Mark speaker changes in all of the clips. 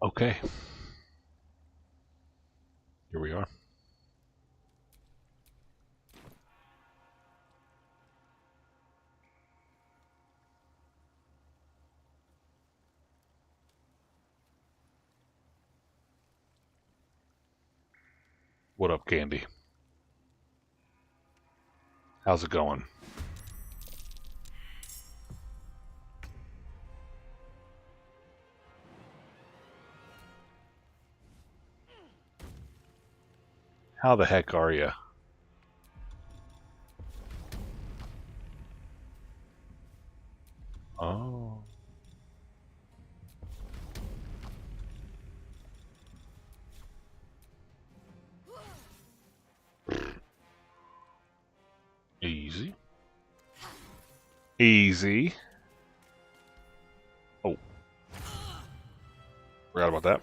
Speaker 1: Okay, here we are. What up, Candy? How's it going? How the heck are you? Oh. Easy. Easy. Oh, forgot about that.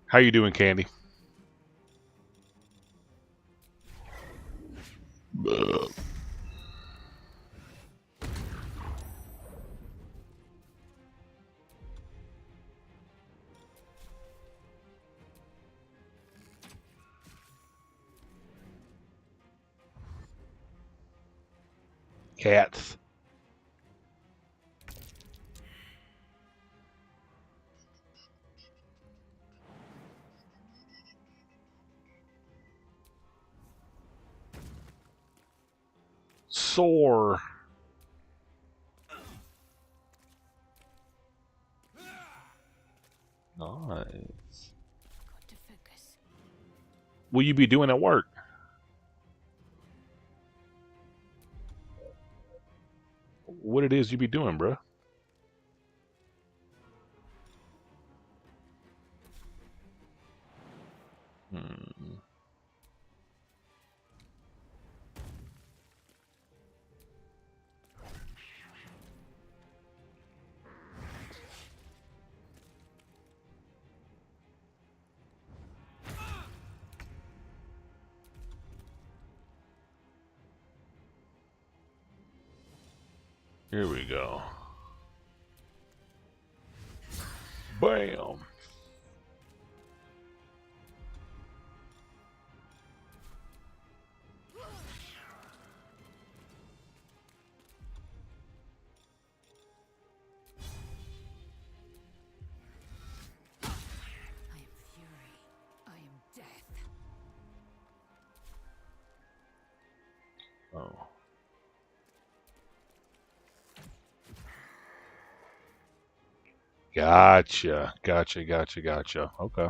Speaker 1: How you doing, Candy? Cats. Sore. Nice. Will you be doing at work? What it is you be doing, bro? Hmm. Here we go. Bam. Oh. Gotcha. Gotcha. Okay.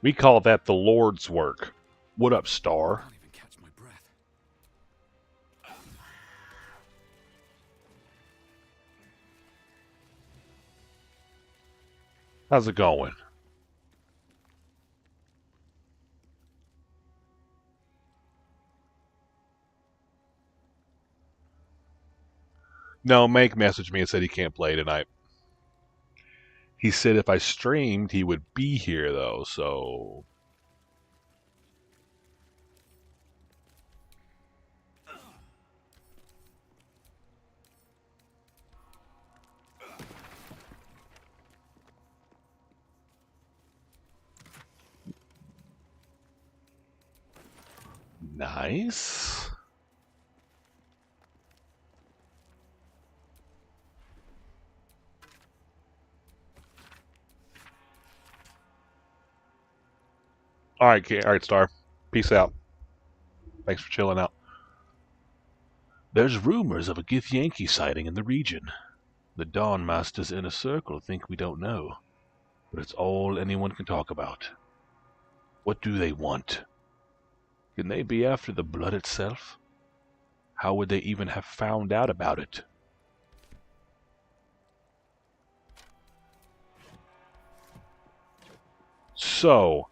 Speaker 1: We call that the Lord's work. What up, Star?
Speaker 2: Can't even catch my breath.
Speaker 1: How's it going? No, Make messaged me and said he can't play tonight. He said if I streamed, he would be here, though, so... Nice. All right, Star. Peace out. Thanks for chilling out. There's rumors of a Githyanki sighting in the region. The Dawn Masters Inner Circle think we don't know, but it's all anyone can talk about. What do they want? Can they be after the blood itself? How would they even have found out about it? So,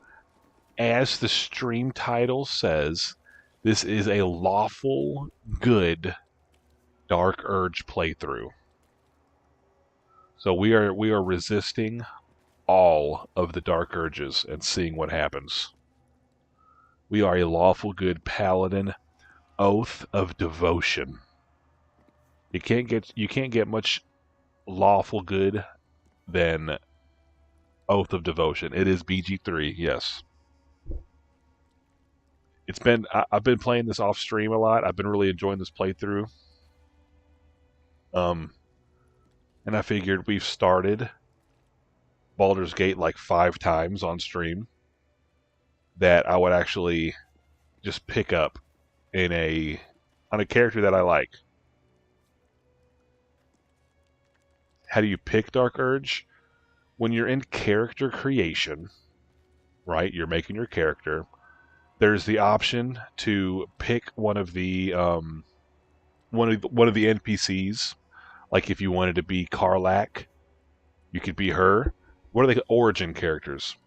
Speaker 1: as the stream title says, this is a lawful good Dark Urge playthrough. So we are resisting all of the dark urges and seeing what happens. We are a lawful good paladin, oath of devotion. You can't get much lawful good than oath of devotion. It is BG3, yes. I've been playing this off stream a lot. I've been really enjoying this playthrough. Um, and I figured we've started Baldur's Gate like 5 times on stream that I would actually just pick up in a on a character that I like. How do you pick Dark Urge? When you're in character creation, right? You're making your character. There's the option to pick one of the NPCs. Like if you wanted to be Karlach, you could be her. What are they? Origin characters.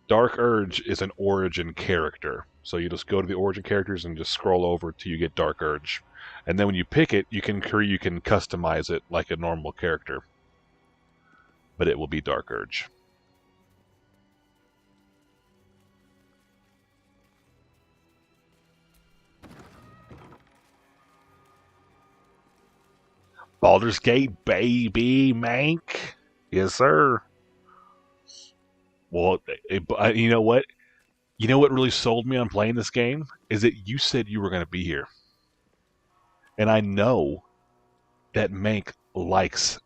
Speaker 1: Dark Urge is an origin character. So you just go to the origin characters and just scroll over till you get Dark Urge. And then when you pick it, you can customize it like a normal character. But it will be Dark Urge. Baldur's Gate, baby, Mank. Yes, sir. Well, you know what? You know what really sold me on playing this game is that you said you were going to be here, and I know that Mank likes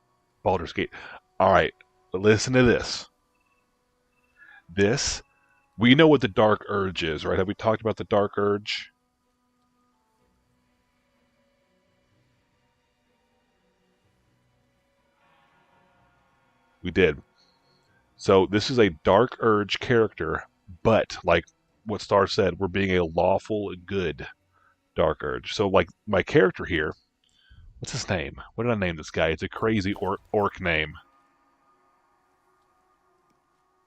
Speaker 1: Baldur's Gate. All right, listen to this. We know what the Dark Urge is, right? Have we talked about the Dark Urge? We did. So this is a Dark Urge character, but like what Star said, we're being a lawful good Dark Urge. So like my character here, what's his name? What did I name this guy? It's a crazy orc name.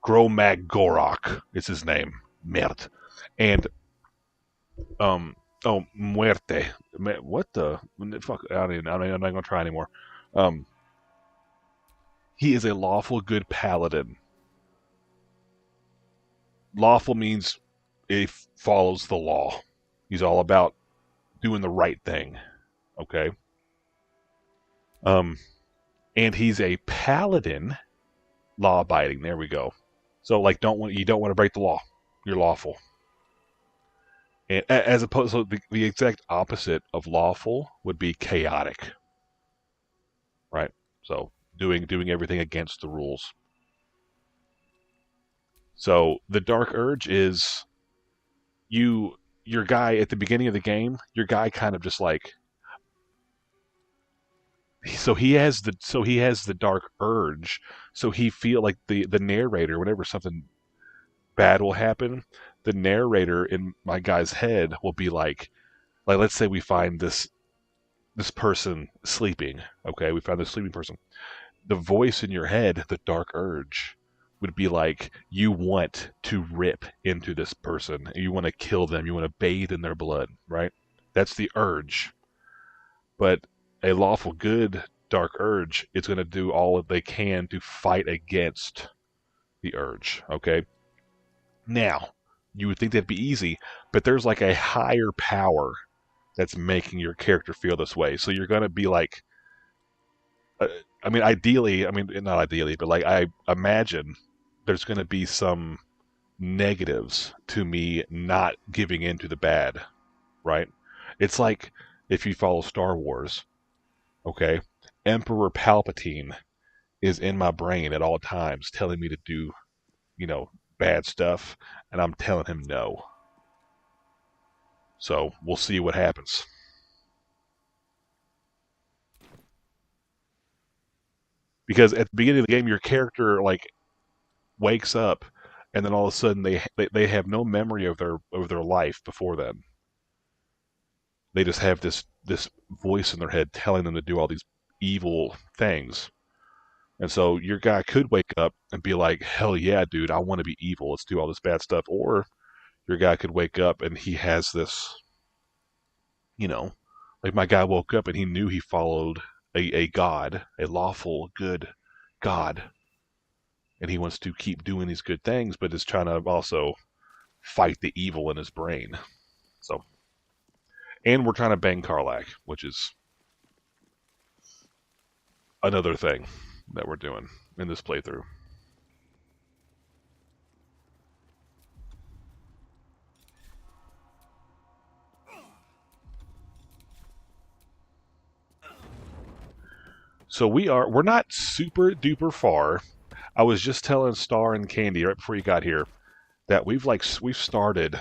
Speaker 1: Gromag is his name. Mert. And Muerte. What the fuck? I'm not gonna try anymore. Um, he is a lawful good paladin. Lawful means he follows the law. He's all about doing the right thing. Okay. Um, and he's a paladin, law abiding. There we go. So like, you don't want to break the law. You're lawful. And as opposed to the exact opposite of lawful would be chaotic, right? So doing everything against the rules. So the Dark Urge is your guy at the beginning of the game. Your guy kind of just like he has the Dark Urge. So he feel like the narrator whenever something bad will happen, the narrator in my guy's head will be like let's say we find this person sleeping. Okay, we found this sleeping person. The voice in your head, the Dark Urge, would be like you want to rip into this person, you want to kill them, you want to bathe in their blood, right? That's the urge. But a lawful good Dark Urge is going to do all that they can to fight against the urge. Okay. Now, you would think that'd be easy, but there's like a higher power that's making your character feel this way. So you're going to be like, ideally, not ideally, but like I imagine there's going to be some negatives to me not giving in to the bad, right? It's like if you follow Star Wars, okay? Emperor Palpatine is in my brain at all times telling me to do, bad stuff, and I'm telling him no. So we'll see what happens. Because at the beginning of the game, your character like wakes up, and then all of a sudden they have no memory of their life before then. They just have this voice in their head telling them to do all these evil things. And so your guy could wake up and be like, hell yeah, dude, I want to be evil. Let's do all this bad stuff. Or your guy could wake up and he has this, like my guy woke up and he knew he followed a god, a lawful good god. and he wants to keep doing these good things, but is trying to also fight the evil in his brain. So, and we're trying to bang Karlach, which is another thing that we're doing in this playthrough. So we're not super duper far. I was just telling Star and Candy right before you got here that we've started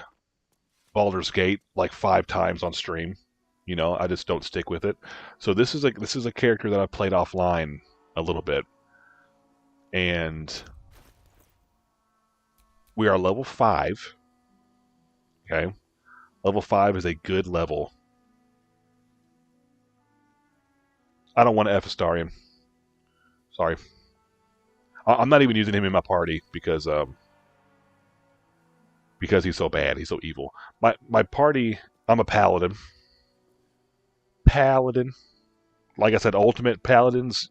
Speaker 1: Baldur's Gate like 5 times on stream. You know, I just don't stick with it. So this is a character that I played offline a little bit, and we are level 5. Okay, level 5 is a good level. I don't want to F Astarion. Sorry, I'm not even using him in my party because he's so bad. He's so evil. My party. I'm a paladin. Paladin. Like I said, ultimate paladins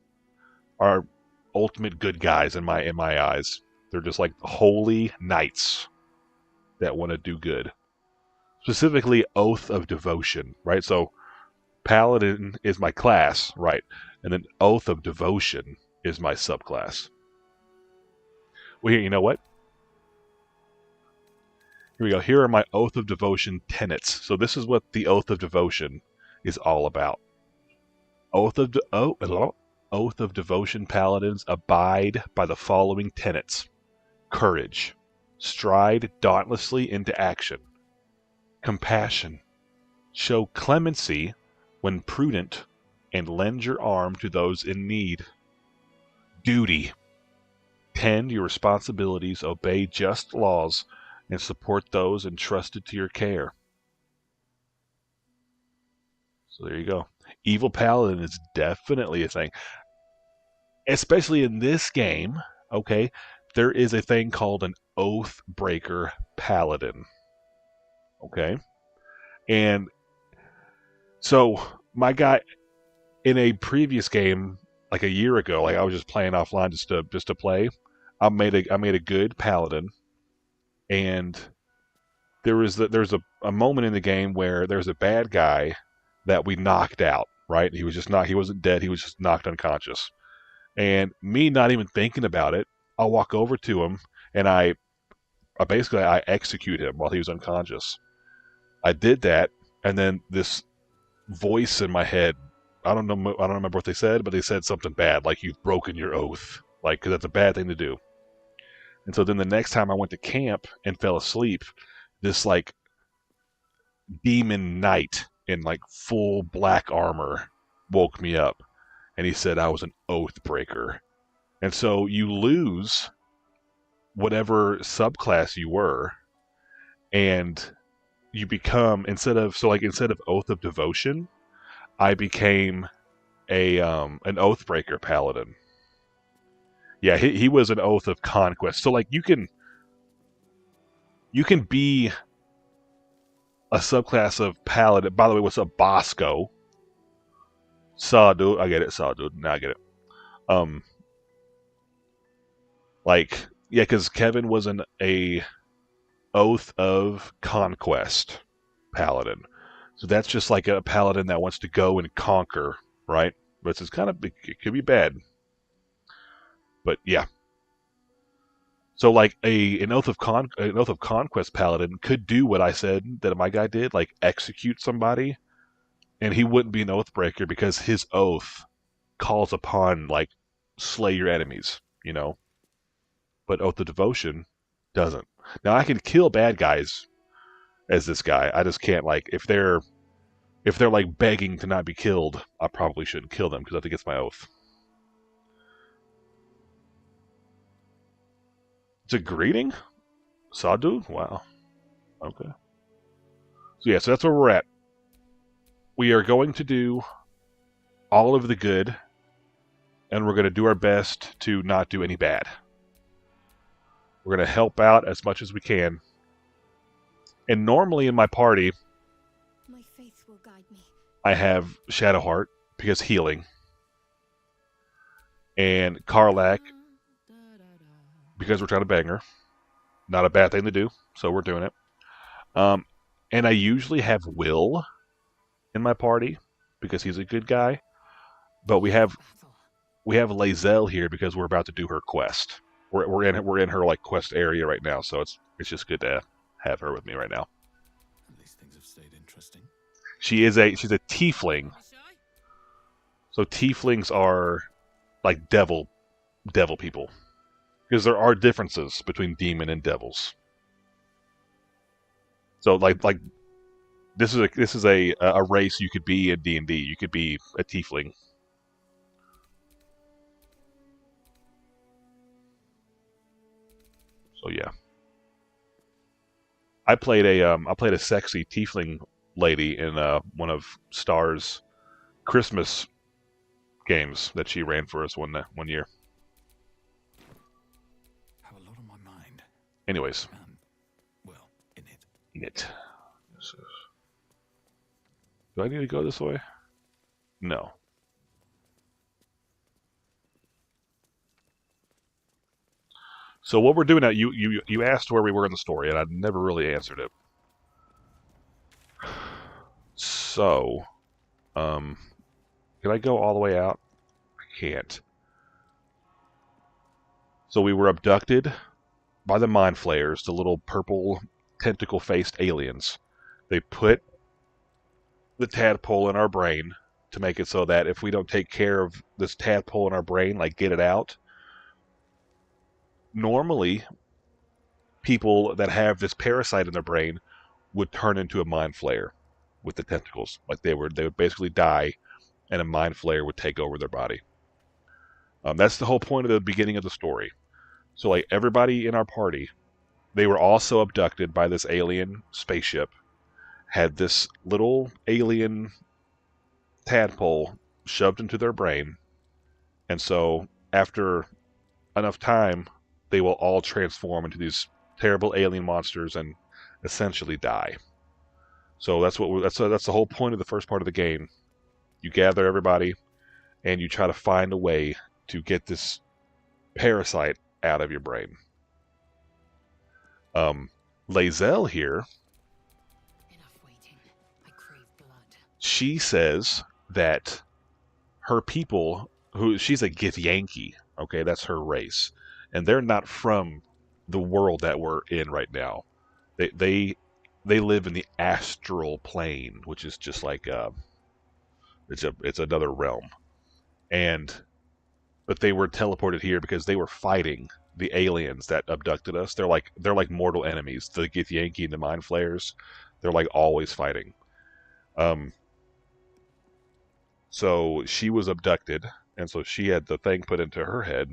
Speaker 1: are ultimate good guys in my eyes. They're just like holy knights that want to do good. Specifically, Oath of Devotion, right? So, Paladin is my class, right? And then Oath of Devotion is my subclass. Well, here, you know what? Here we go. Here are my Oath of Devotion tenets. So this is what the Oath of Devotion is all about. Oath of Devotion paladins abide by the following tenets. Courage. Stride dauntlessly into action. Compassion. Show clemency when prudent, and lend your arm to those in need. Duty. Tend your responsibilities, obey just laws, and support those entrusted to your care. So there you go. Evil Paladin is definitely a thing. Especially in this game, okay, there is a thing called an Oathbreaker Paladin. Okay? And so my guy in a previous game, like a year ago, like I was just playing offline just to play, I made a good paladin, and there was a moment in the game where there's a bad guy that we knocked out, right? He wasn't dead, he was just knocked unconscious. And me not even thinking about it, I'll walk over to him and I execute him while he was unconscious. I did that, and then this voice in my head, I don't remember what they said, but they said something bad, like you've broken your oath, like, because that's a bad thing to do. And so then the next time I went to camp and fell asleep, this like demon knight in like full black armor woke me up, and he said I was an oath breaker. And so you lose whatever subclass you were, and you become instead of Oath of Devotion, I became an Oathbreaker Paladin. Yeah, he was an Oath of Conquest. So like you can be a subclass of Paladin. By the way, what's up, Bosco? Saw dude, I get it. Saw dude, now I get it. Like yeah, because Kevin was a Oath of Conquest Paladin. So that's just like a paladin that wants to go and conquer, right? But it's kind of, it could be bad. But yeah. So like an Oath of Conquest paladin could do what I said that my guy did, like execute somebody, and he wouldn't be an oath breaker because his oath calls upon like slay your enemies, you know. But Oath of Devotion doesn't. Now I can kill bad guys as this guy. I just can't, like, if they're like begging to not be killed, I probably shouldn't kill them because I think it's my oath. It's a greeting? Sadhu? Wow. Okay. So yeah, so that's where we're at. We are going to do all of the good, and we're going to do our best to not do any bad. We're going to help out as much as we can. And normally in my party,
Speaker 2: my faith will guide me.
Speaker 1: I have Shadowheart because healing, and Karlach because we're trying to bang her. Not a bad thing to do, so we're doing it. Um, and I usually have Will in my party because he's a good guy, but we have Lazelle here because we're about to do her quest. We're in her like quest area right now, so it's just good to have her with me right now.
Speaker 3: At least things have stayed interesting.
Speaker 1: She's a tiefling, so tieflings are like devil people because there are differences between demon and devils. So like this is a race you could be in D&D. You could be a tiefling. So yeah, I played a sexy tiefling lady in one of Star's Christmas games that she ran for us one year.
Speaker 3: Have a lot on my mind.
Speaker 1: Anyways,
Speaker 3: Well, in it.
Speaker 1: it. Do I need to go this way? No. So what we're doing now, you asked where we were in the story, and I never really answered it. So, can I go all the way out? I can't. So we were abducted by the mind flayers, the little purple tentacle-faced aliens. They put the tadpole in our brain to make it so that if we don't take care of this tadpole in our brain, like get it out, normally people that have this parasite in their brain would turn into a mind flayer with the tentacles. Like they would basically die, and a mind flayer would take over their body. That's the whole point of the beginning of the story. So like everybody in our party, they were also abducted by this alien spaceship, had this little alien tadpole shoved into their brain, and so after enough time, they will all transform into these terrible alien monsters and essentially die. So that's the whole point of the first part of the game. You gather everybody and you try to find a way to get this parasite out of your brain. Lazelle here,
Speaker 2: Enough waiting. I crave blood.
Speaker 1: she says that her people, who she's a Githyanki, okay, that's her race, and they're not from the world that we're in right now. They live in the astral plane, which is just like it's another realm, and but they were teleported here because they were fighting the aliens that abducted us. They're like mortal enemies. The Githyanki and the Mind Flayers, they're like always fighting. Um, so she was abducted, and so she had the thing put into her head,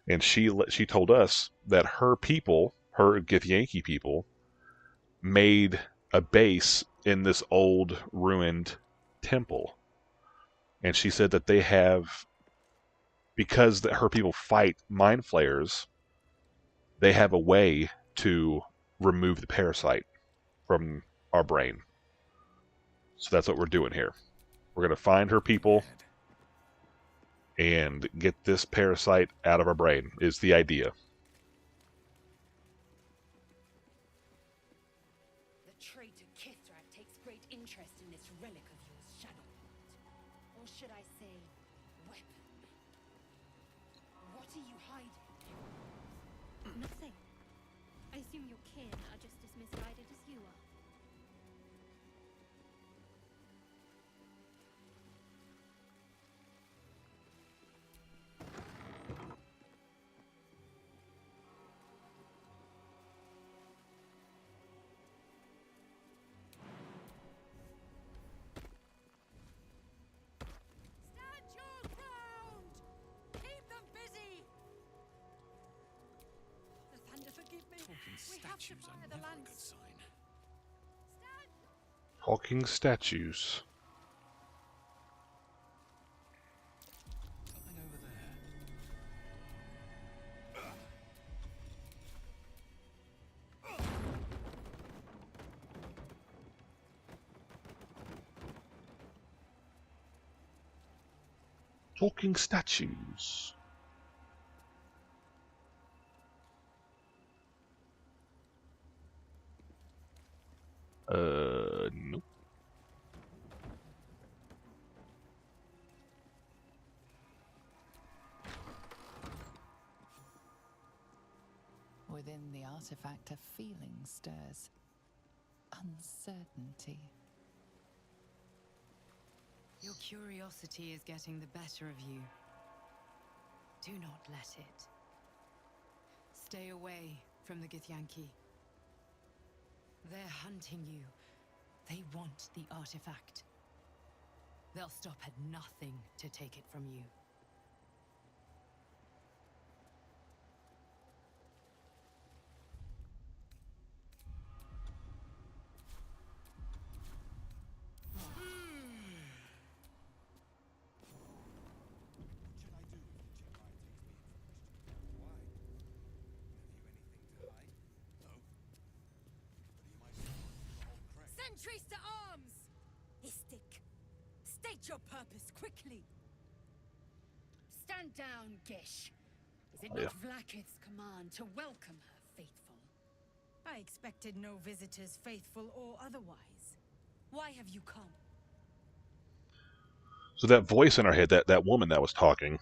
Speaker 1: and she told us that her people, her Githyanki people, made a base in this old ruined temple, and she said that they have because her people fight mind flayers, they have a way to remove the parasite from our brain. So that's what we're doing here. We're going to find her people and get this parasite out of our brain, is the idea.
Speaker 2: The traitor Kithra takes great interest in this relic of yours, Shadowheart. Or should I say, weapon? What are you hiding? Nothing. I assume your kin are just as misguided as you are. Stand your ground! Keep them busy! The thunder forgive me. We have to
Speaker 3: Statues
Speaker 2: fire
Speaker 3: are
Speaker 2: the
Speaker 3: never a
Speaker 2: lance.
Speaker 3: good sign.
Speaker 2: Stand!
Speaker 1: Talking statues.
Speaker 3: Something over there.
Speaker 1: Talking statues. Nope.
Speaker 4: Within the artifact, a feeling stirs. Uncertainty.
Speaker 2: Your curiosity is getting the better of you. Do not let it. Stay away from the Githyanki. They're hunting you. They want the artifact. They'll stop at nothing to take it from you. Sentries to arms! Istik, state your purpose quickly. Stand down, Gish. Is it
Speaker 1: Oh, yeah.
Speaker 2: not Vlaakith's command to welcome her, faithful? I expected no visitors, faithful or otherwise. Why have you come?
Speaker 1: So that voice in our head, that woman that was talking,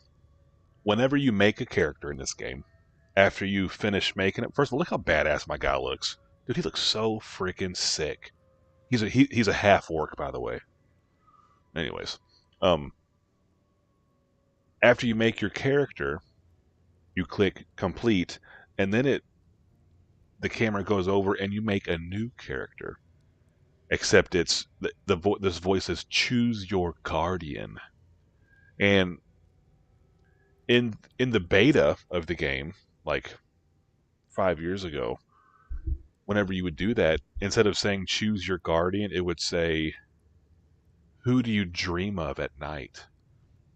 Speaker 1: whenever you make a character in this game, after you finish making it, first of all, look how badass my guy looks. Dude, he looks so freaking sick. He's a half orc, by the way. Anyways, after you make your character, you click complete, and then the camera goes over and you make a new character. Except it's this voice says choose your guardian, and in the beta of the game, like 5 years ago, whenever you would do that, instead of saying choose your guardian, it would say who do you dream of at night.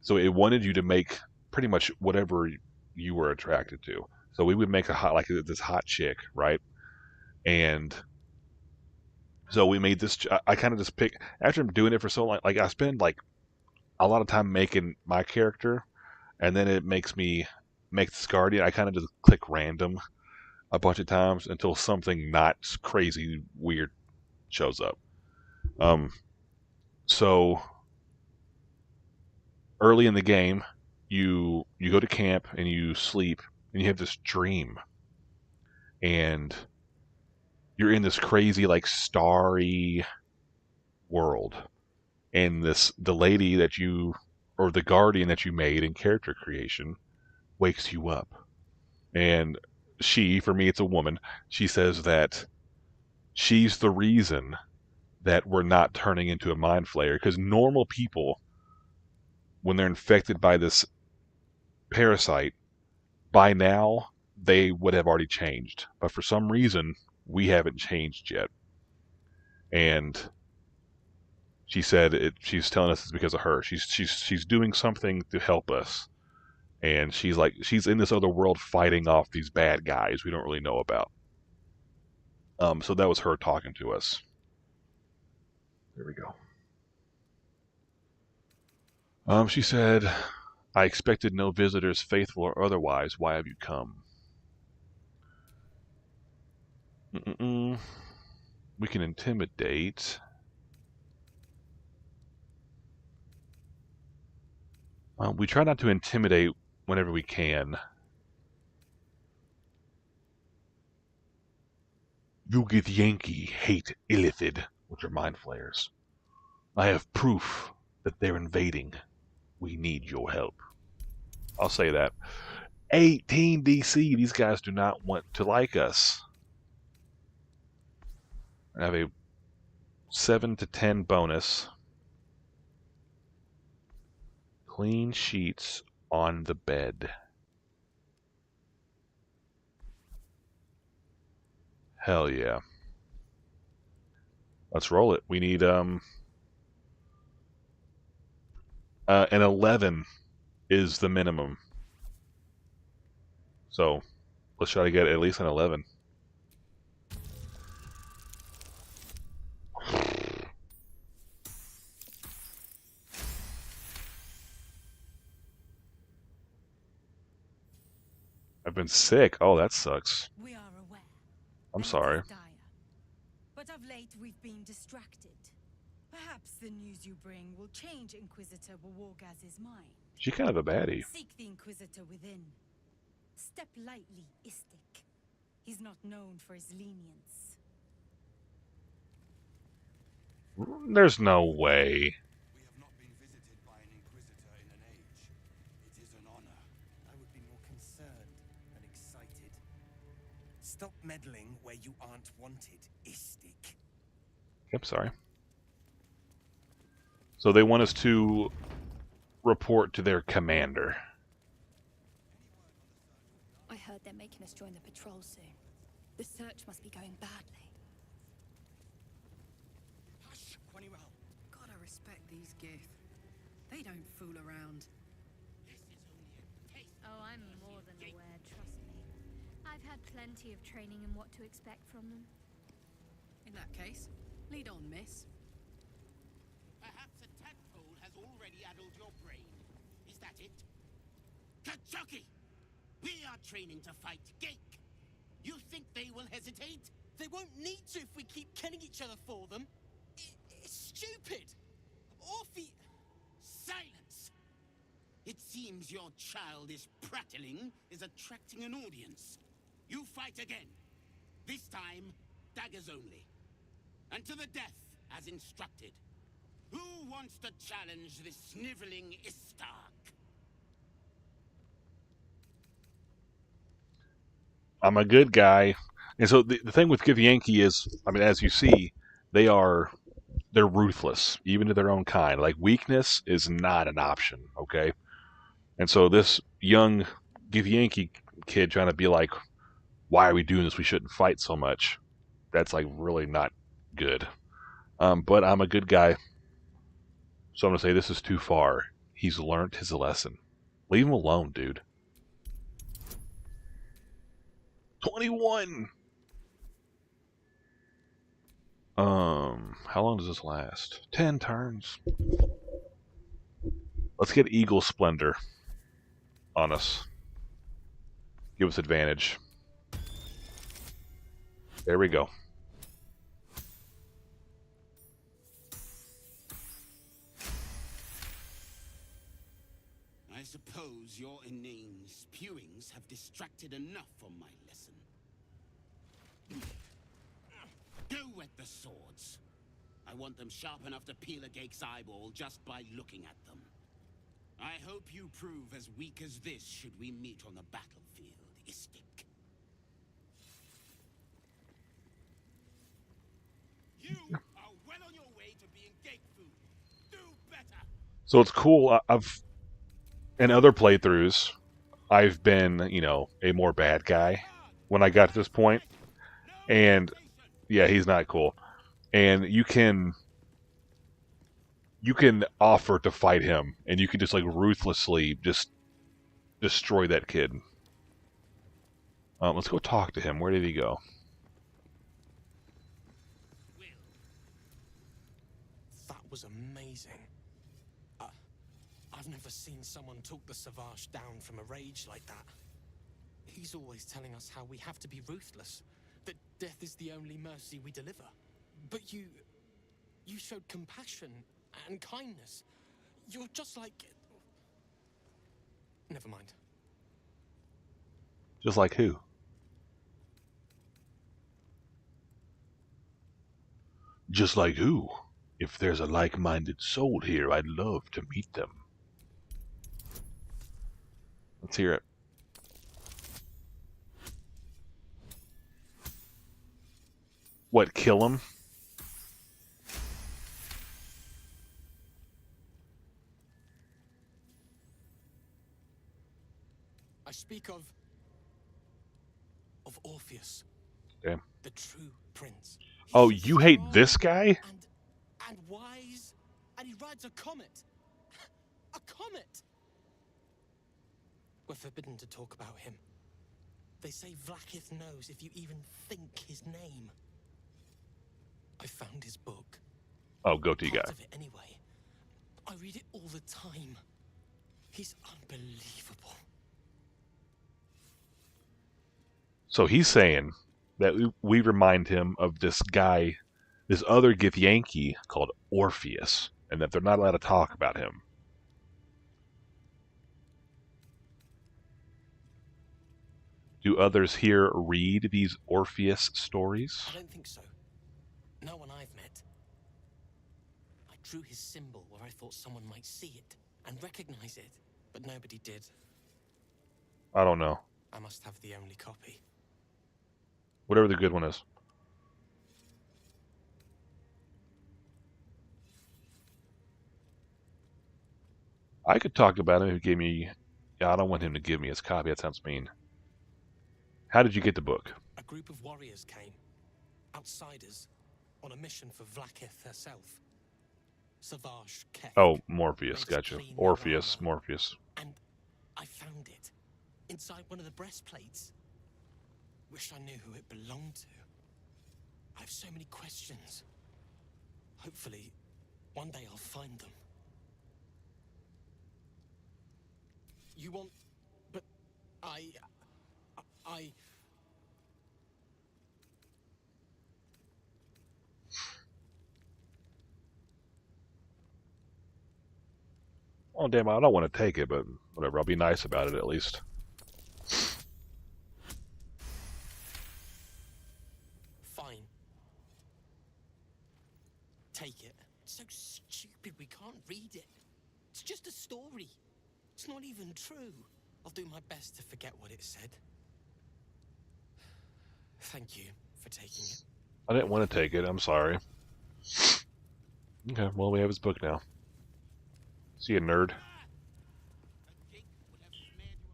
Speaker 1: So it wanted you to make pretty much whatever you were attracted to. So we would make like this hot chick, right? And so we made this. I kind of just pick after I'm doing it for so long. Like I spend like a lot of time making my character, and then it makes me make this guardian. I kind of just click random a bunch of times until something not crazy weird shows up. So early in the game, you go to camp and you sleep and you have this dream, and you're in this crazy like starry world, and the lady that you or the guardian that you made in character creation wakes you up, and for me it's a woman, she says that she's the reason that we're not turning into a mind flayer, because normal people, when they're infected by this parasite, by now they would have already changed, but for some reason we haven't changed yet. And she said she's telling us it's because of her. She's doing something to help us, and she's in this other world fighting off these bad guys we don't really know about. So that was her talking to us. There we go. She said, I expected no visitors, faithful or otherwise. Why have you come? We can intimidate. We try not to intimidate whenever we can. You Githyanki hate Illithid, which are mind flayers. I have proof that they're invading. We need your help. I'll say that. 18 DC. These guys do not want to like us. I have a 7 to 10 bonus. Clean sheets on the bed. Hell yeah. Let's roll it. We need an 11 is the minimum. So let's try to get at least an 11. I've been sick. Oh, that sucks.
Speaker 2: We are aware.
Speaker 1: I'm
Speaker 2: The
Speaker 1: sorry.
Speaker 2: need is dire. But of late fight, we've been distracted. Perhaps the news you bring will change Inquisitor Wargaz's mind.
Speaker 1: She's kind of a baddie.
Speaker 2: Seek the Inquisitor within. Step lightly, Istik. He's not known for his lenience.
Speaker 1: There's no way.
Speaker 5: We have not been visited by an Inquisitor in an age. It is an honor.
Speaker 6: I would be more concerned than excited. Stop meddling where you aren't wanted, Istik.
Speaker 1: Yep, sorry. So they want us to report to their commander.
Speaker 7: I heard they're making us join the patrol soon. The search must be going badly.
Speaker 6: Hush, Quaniral.
Speaker 8: Gotta respect these Gith. They don't fool around.
Speaker 6: This is only a taste.
Speaker 9: Oh, I'm more than aware, trust me. I've had plenty of training in what to expect from them.
Speaker 8: In that case, lead on, miss.
Speaker 6: Perhaps a tadpole has already addled your brain. Is that it? Kachoki! We are training to fight Gake. You think they will hesitate?
Speaker 10: They won't need to if we keep killing each other for them. It's stupid. Orphe...
Speaker 6: Silence! It seems your childish prattling is attracting an audience. You fight again. This time, daggers only. And to the death, as instructed. Who wants to challenge this sniveling Istark?
Speaker 1: I'm a good guy. And so the thing with Githyanki is, I mean, as you see, they're ruthless, even to their own kind. Like, weakness is not an option, okay? And so this young Githyanki kid trying to be like, why are we doing this? We shouldn't fight so much. That's, like, really not good. But I'm a good guy. So I'm going to say this is too far. He's learned his lesson. Leave him alone, dude. 21! How long does this last? 10 turns. Let's get Eagle Splendor on us. Give us advantage. There we go.
Speaker 6: I suppose your inane spewings have distracted enough from my lesson. Go wet the swords. I want them sharp enough to peel a Gake's eyeball just by looking at them. I hope you prove as weak as this should we meet on the battlefield, Istik. You are well on your way to being Gake food. Do better.
Speaker 1: So it's cool. I've in other playthroughs, I've been, you know, a more bad guy when I got to this point. And yeah, he's not cool. And you can offer to fight him, and you can just like ruthlessly just destroy that kid. Let's go talk to him. Where did he go?
Speaker 10: That was amazing. I've never seen someone talk the Savage down from a rage like that. He's always telling us how we have to be ruthless, that death is the only mercy we deliver. But you showed compassion and kindness. You're just like... Never mind.
Speaker 1: Just like who? Just like who? If there's a like-minded soul here, I'd love to meet them. Let's hear it. What, kill him?
Speaker 10: I speak of Orpheus.
Speaker 1: Damn.
Speaker 10: The true prince.
Speaker 1: Oh,
Speaker 10: He's
Speaker 1: you hate
Speaker 10: strong
Speaker 1: this guy?
Speaker 10: and wise, and he rides a comet. A comet! We're forbidden to talk about him. They say Vlaakith knows if you even think his name. I found his book.
Speaker 1: Oh, go to you
Speaker 10: Part
Speaker 1: guy.
Speaker 10: of it anyway. I read it all the time. He's unbelievable.
Speaker 1: So he's saying that we remind him of this guy this other Githyanki called Orpheus, and that they're not allowed to talk about him. Do others here read these Orpheus stories?
Speaker 10: I don't think so. No one I've met. I drew his symbol where I thought someone might see it and recognize it, but nobody did.
Speaker 1: I don't know.
Speaker 10: I must have the only copy.
Speaker 1: Whatever the good one is. I could talk about him if he gave me... Yeah, I don't want him to give me his copy. That sounds mean. How did you get the book?
Speaker 10: A group of warriors came. Outsiders. On a mission for Vlaakith herself. Savage Keth.
Speaker 1: Oh, Morpheus.
Speaker 10: Made
Speaker 1: Gotcha.
Speaker 10: clean their
Speaker 1: Orpheus.
Speaker 10: armor.
Speaker 1: Morpheus.
Speaker 10: And I found it. Inside one of the breastplates. Wish I knew who it belonged to. I have so many questions. Hopefully, one day I'll find them. You want... But... I...
Speaker 1: Oh, damn, I don't want to take it, but whatever. I'll be nice about it at least.
Speaker 10: Fine. Take it. It's so stupid we can't read it. It's just a story. It's not even true. I'll do my best to forget what it said. Thank you for taking it.
Speaker 1: I didn't want to take it. I'm sorry. Okay, well, we have his book now. See you, nerd.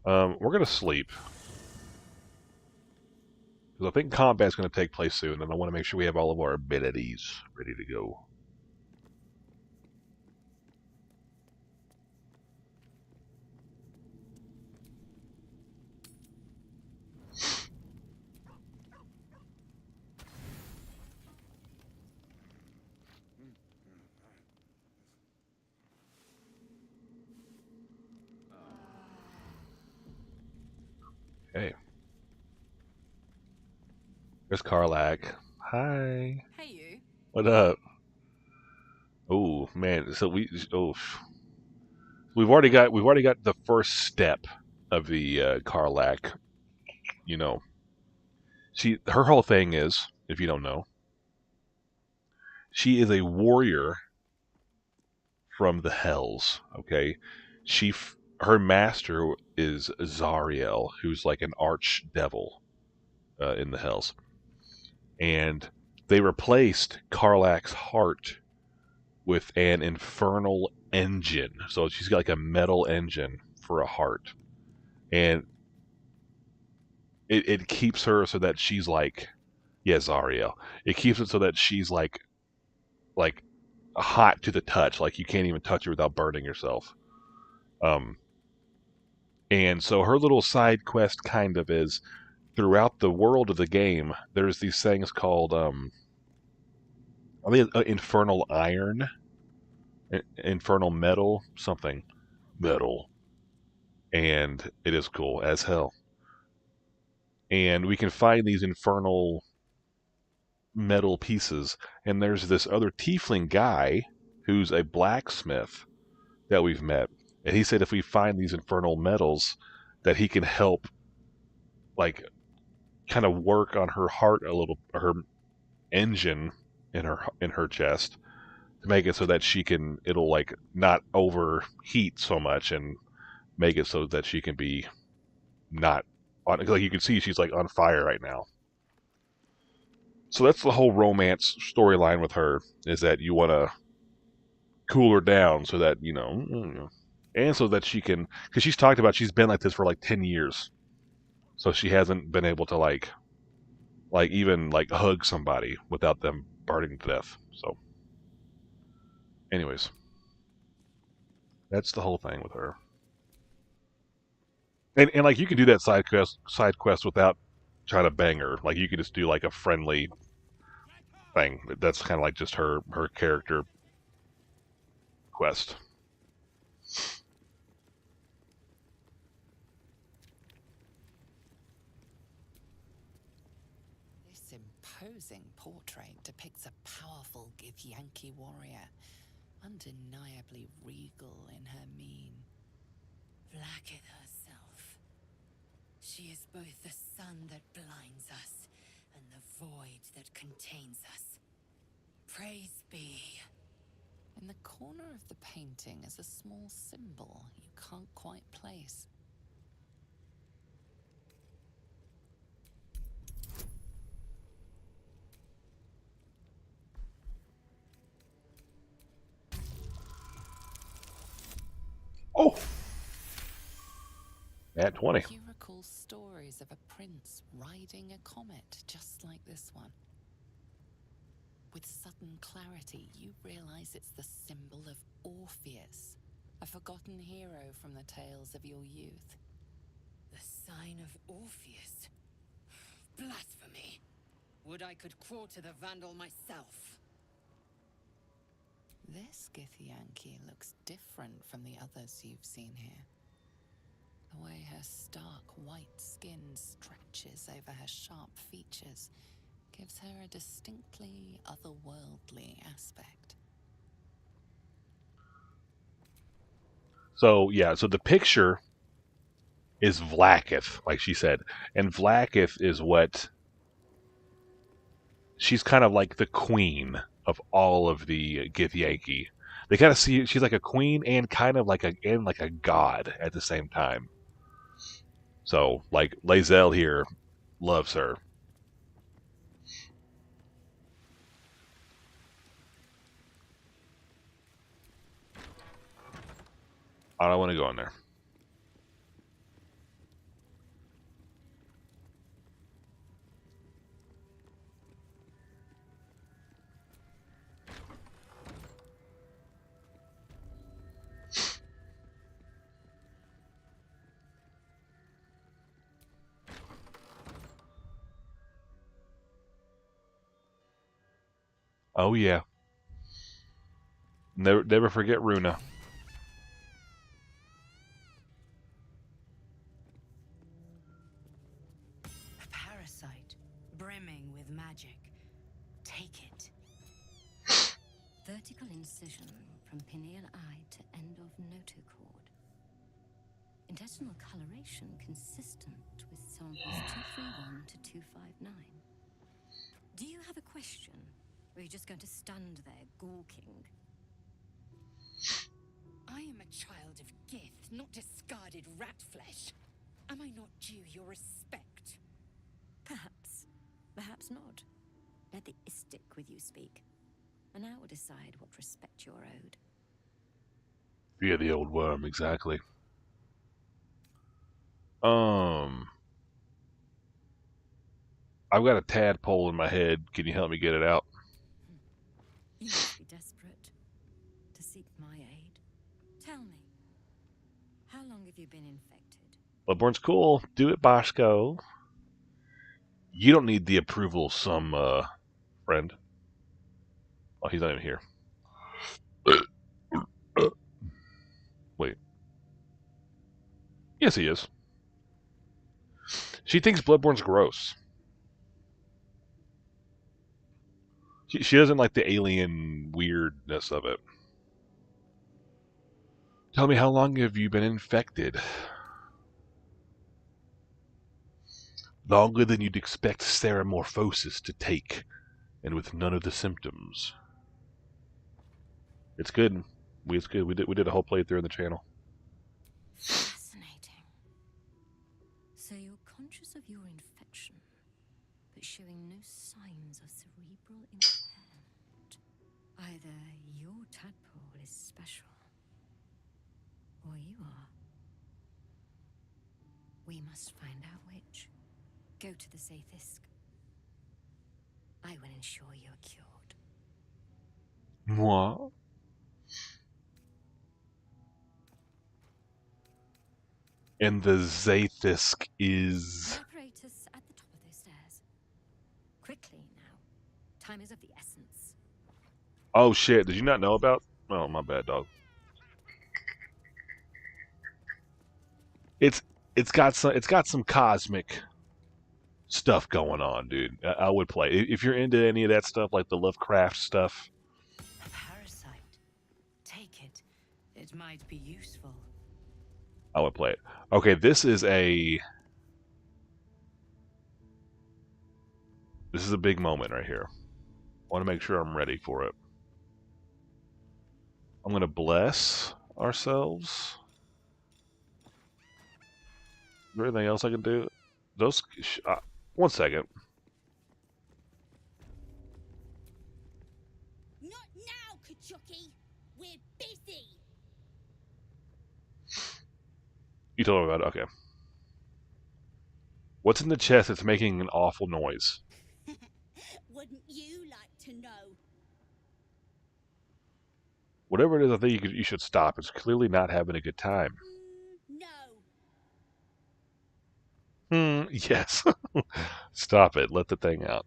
Speaker 1: We're going to sleep. Because I think combat's going to take place soon, and I want to make sure we have all of our abilities ready to go. Hey. There's Karlak. Hi.
Speaker 8: Hey, you.
Speaker 1: What up? Oh man, so we've already got the first step of the Karlak. You know, her whole thing is, if you don't know, she is a warrior from the Hells. Okay, her master is Zariel, who's like an archdevil in the Hells, and they replaced Karlak's heart with an infernal engine. So she's got like a metal engine for a heart, and it keeps her so that she's like, yeah, Zariel. It keeps it so that she's like hot to the touch, like you can't even touch her without burning yourself. And so her little side quest kind of is throughout the world of the game. There's these things called I think infernal iron, infernal metal, something metal, and it is cool as hell. And we can find these infernal metal pieces, and there's this other tiefling guy who's a blacksmith that we've met, and he said if we find these infernal metals that he can help like kind of work on her heart a little, her engine in her chest, to make it so that it'll like not overheat so much and make it so that she can be not on, like you can see she's like on fire right now. So that's the whole romance storyline with her, is that you want to cool her down so that, and so that she can, because she's talked about she's been like this for like 10 years. So she hasn't been able to like even like hug somebody without them burning to death. So anyways, that's the whole thing with her. And like you can do that side quest without trying to bang her. Like you could just do like a friendly thing. That's kind of like just her character quest.
Speaker 4: This imposing portrait depicts a powerful Githyanki warrior, undeniably regal in her mien.
Speaker 2: Blacketh herself. She is both the sun that blinds us and the void that contains us. Praise be.
Speaker 4: In the corner of the painting is a small symbol you can't quite place.
Speaker 1: Oh! At 20.
Speaker 4: You recall stories of a prince riding a comet just like this one. With sudden clarity, you realize it's the symbol of Orpheus, a forgotten hero from the tales of your youth.
Speaker 2: The sign of Orpheus? Blasphemy! Would I could quarter the Vandal myself.
Speaker 4: This Githyanki looks different from the others you've seen here. The way her stark white skin stretches over her sharp features gives her a distinctly otherworldly aspect.
Speaker 1: So, yeah, so the picture is Vlaakith, like she said. And Vlaakith is what... She's kind of like the queen of all of the Githyanki. They kind of see she's like a queen and kind of like a god at the same time. So, like, Lae'zel here loves her. I don't want to go in there. Oh yeah. Never forget Runa.
Speaker 2: A parasite, brimming with magic. Take it.
Speaker 11: Vertical incision from pineal eye to end of notochord. Intestinal coloration consistent with samples 231 to 259. Do you have a question? Or are you just going to stand there gawking?
Speaker 2: I am a child of Gith, not discarded rat flesh. Am I not due your respect?
Speaker 11: Perhaps. Perhaps not. Let the istic with you speak. And I will decide what respect you're owed.
Speaker 1: Yeah, the old worm, exactly. I've got a tadpole in my head. Can you help me get it out?
Speaker 11: You must be desperate to seek my aid. Tell me, how long have you been infected?
Speaker 1: Bloodborne's cool. Do it, Boschko. You don't need the approval of some, friend. Oh, he's not even here. Wait. Yes, he is. She thinks Bloodborne's gross. She doesn't like the alien weirdness of it. Tell me, how long have you been infected? Longer than you'd expect Ceramorphosis to take, and with none of the symptoms. It's good. It's good. We did a whole playthrough in the channel.
Speaker 11: Fascinating. So you're conscious of your infection, but showing no signs of cerebral impairment. Either your tadpole is special, or you are. We must find out which. Go to the Zaithisk. I will ensure you're cured.
Speaker 1: Moi? And the Zaithisk is...
Speaker 11: The apparatus at the top of those stairs. Quickly now. Time is of the essence.
Speaker 1: Oh shit, did you not know about... Oh, my bad, dog. It's got some cosmic stuff going on, dude. I would play. If you're into any of that stuff, like the Lovecraft stuff.
Speaker 8: A parasite. Take it. It might be useful.
Speaker 1: I would play it. Okay, this is a big moment right here. I want to make sure I'm ready for it. I'm going to bless ourselves. Is there anything else I can do? Those. One second.
Speaker 6: Not now, Kachuki. We're busy.
Speaker 1: You told me about it. Okay. What's in the chest that's making an awful noise?
Speaker 6: Wouldn't you like to know?
Speaker 1: Whatever it is, I think you should stop. It's clearly not having a good time.
Speaker 6: No.
Speaker 1: Yes. Stop it. Let the thing out.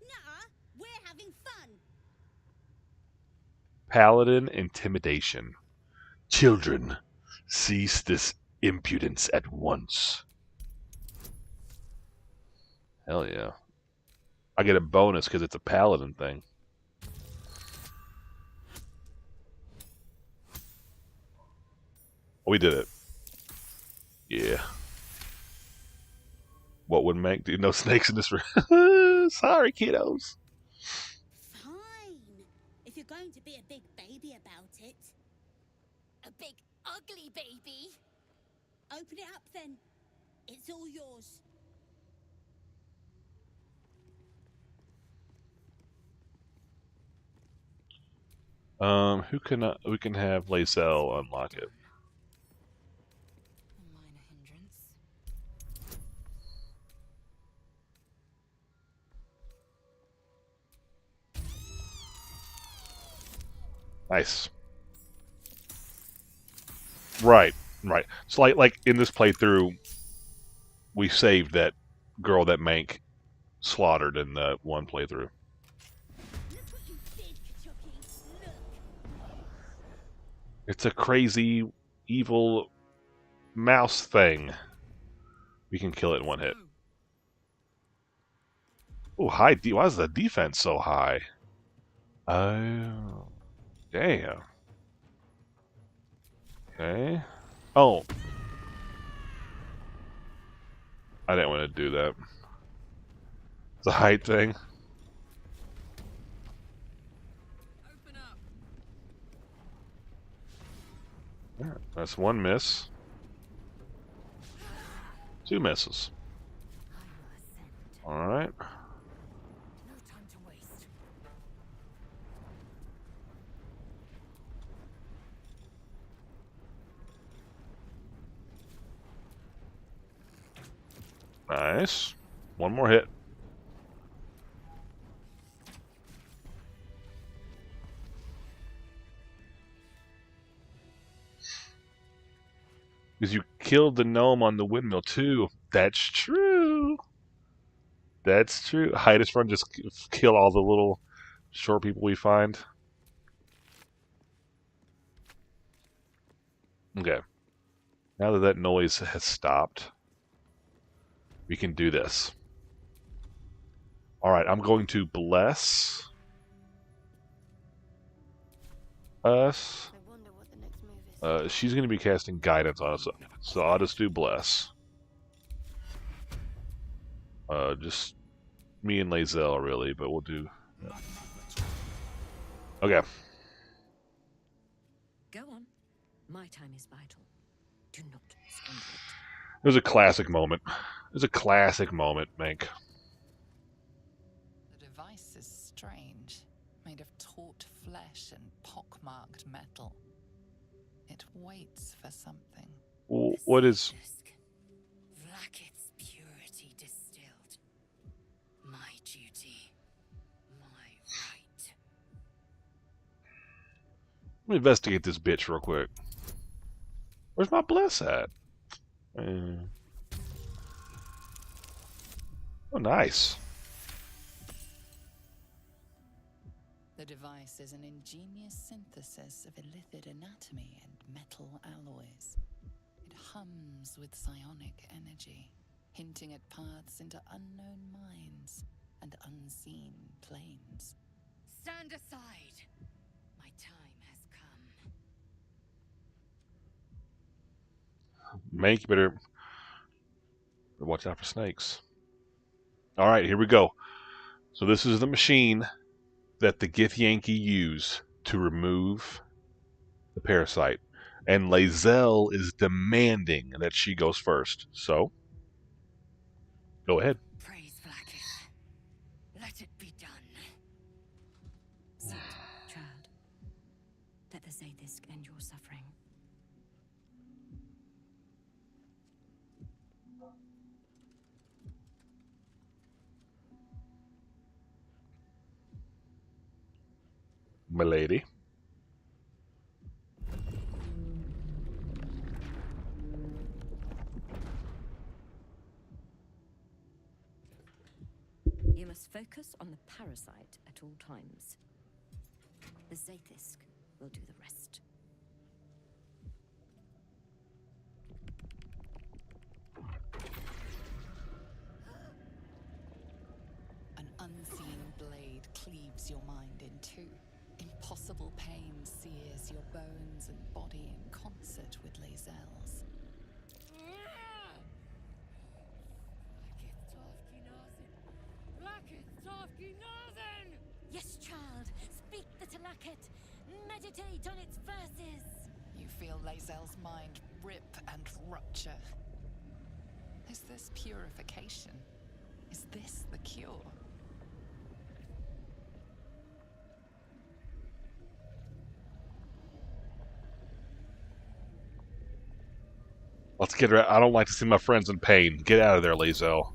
Speaker 6: Nah, we're having fun.
Speaker 1: Paladin intimidation. Children, cease this impudence at once. Hell yeah. I get a bonus because it's a paladin thing. We did it. Yeah. What would make do no snakes in this room? Sorry, kiddos.
Speaker 6: Fine. If you're going to be a big baby about it.
Speaker 2: A big, ugly baby?
Speaker 6: Open it up then. It's all yours.
Speaker 1: We can have Lacelle unlock it.
Speaker 11: A minor hindrance.
Speaker 1: Nice. Right. So like in this playthrough, we saved that girl that Mank slaughtered in the one playthrough.
Speaker 6: Look what you did, Kachuki. Look.
Speaker 1: It's a crazy, evil mouse thing. We can kill it in one hit. Oh, high D. Why is the defense so high? Oh, damn. Okay. Oh. I didn't want to do that. It's a height thing.
Speaker 8: Open up.
Speaker 1: Yeah, that's one miss. Two misses. Alright.
Speaker 2: No time to waste.
Speaker 1: Nice. One more hit. Because you killed the gnome on the windmill too. That's true. That's true. Highest run, just kill all the little short people we find. Okay. Now that noise has stopped, we can do this. Alright, I'm going to bless us.
Speaker 7: I wonder what the next move is.
Speaker 1: She's going to be casting guidance on us, so I'll just do bless. Just me and Lazelle, really, but we'll do... Okay.
Speaker 11: Go on. My time is vital. Do not squander it.
Speaker 1: It was a classic moment. It was a classic moment, Mank.
Speaker 4: The device is strange, made of taut flesh and pockmarked metal. It waits for something.
Speaker 1: What is...
Speaker 7: Vlaakith's purity distilled. My duty. My right.
Speaker 1: Let me investigate this bitch real quick. Where's my bless at? Oh, nice.
Speaker 4: The device is an ingenious synthesis of illithid anatomy and metal alloys. It hums with psionic energy. hinting at paths into unknown mines and unseen planes.
Speaker 8: Stand aside. My time has come.
Speaker 1: Mank, you better watch out for snakes. Alright, here we go. So this is the machine that the Githyanki use to remove the parasite. And Lae'zel is demanding that she goes first. So, go ahead.
Speaker 8: Praise Vlaakith. Let it be done.
Speaker 11: Sit, child. Let the Zaithisk end your suffering.
Speaker 1: Milady.
Speaker 7: You must focus on the parasite at all times. The Zaithisk will do the rest.
Speaker 4: An unseen blade cleaves your mind in two. Impossible pain sears your bones and body in concert with Lae'zel's.
Speaker 7: Yes, child. Speak the Talakit. Meditate on its verses.
Speaker 4: You feel Lae'zel's mind rip and rupture. Is this purification? Is this the cure?
Speaker 1: Let's get her. I don't like to see my friends in pain. Get out of there, Lae'zel.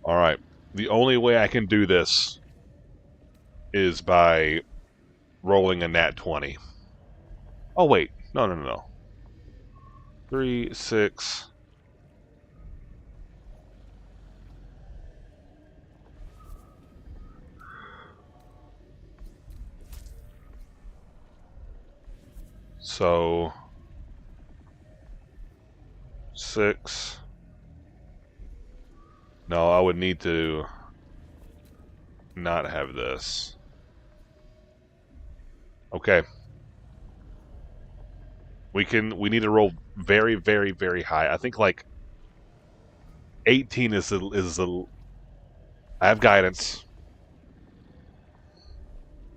Speaker 1: Alright. The only way I can do this is by rolling a nat 20. Oh, wait. No. 3, 6. So 6. No, I would need to not have this. Okay. We need to roll very, very, very high. I think like 18 is the I have guidance.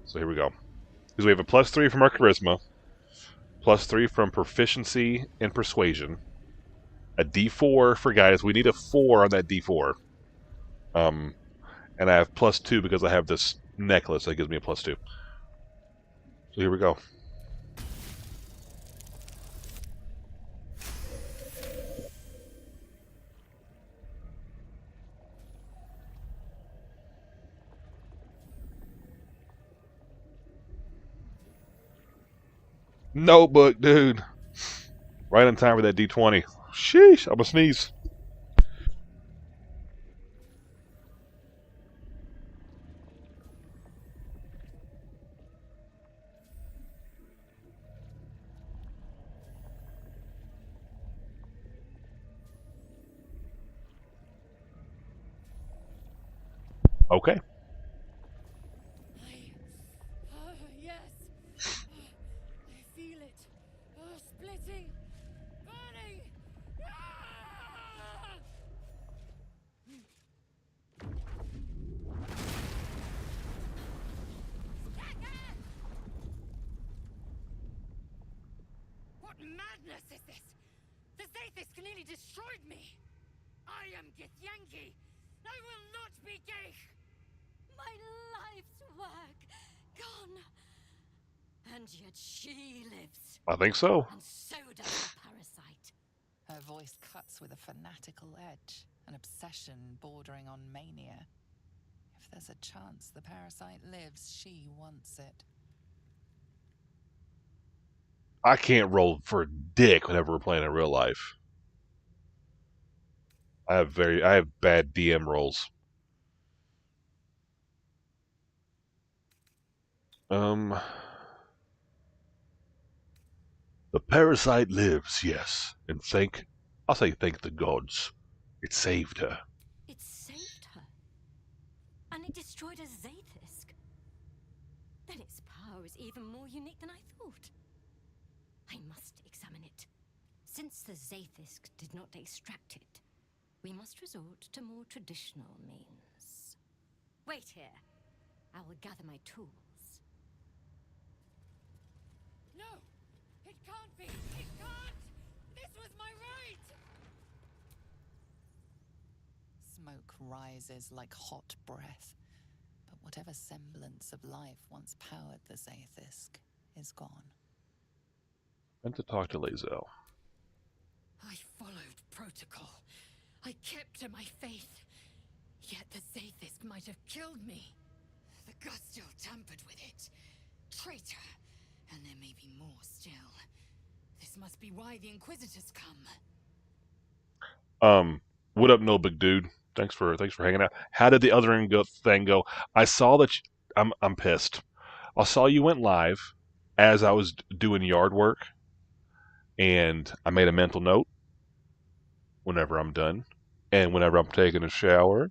Speaker 1: So here we go. Because we have a +3 from our charisma, +3 from proficiency and persuasion, a D4 for guidance. We need a 4 on that D4. And I have +2 because I have this necklace that gives me a +2. So here we go. Notebook, dude. Right in time for that D20. Sheesh, I'm gonna sneeze. Okay.
Speaker 8: Yes. I feel it. Splitting. Burning. What madness is this? The Zaithisk nearly destroyed me. I am Githyanki. I will not be Geich.
Speaker 7: My life's work gone. And yet she lives.
Speaker 1: I think so.
Speaker 7: And so does the parasite.
Speaker 4: Her voice cuts with a fanatical edge, an obsession bordering on mania. If there's a chance the parasite lives, she wants it.
Speaker 1: I can't roll for dick whenever we're playing in real life. I have bad DM rolls. Um, the parasite lives, yes, and I'll say thank the gods. It saved her.
Speaker 11: It saved her. And it destroyed a Zaithisk. Then its power is even more unique than I thought. I must examine it. Since the Zaithisk did not extract it, we must resort to more traditional means. Wait here. I will gather my tools.
Speaker 8: No! It can't be! It can't! This was my right!
Speaker 4: Smoke rises like hot breath, but whatever semblance of life once powered the Zaithisk is gone.
Speaker 1: Meant to talk to Lae'zel.
Speaker 8: I followed protocol. I kept to my faith. Yet the Zaithisk might have killed me. The Gustil tampered with it. Traitor. And there may be more still. This must be why the Inquisitors come.
Speaker 1: What up, no big dude? Thanks for hanging out. How did the other thing go? I saw that. I'm pissed. I saw you went live as I was doing yard work, and I made a mental note. Whenever I'm done, and whenever I'm taking a shower,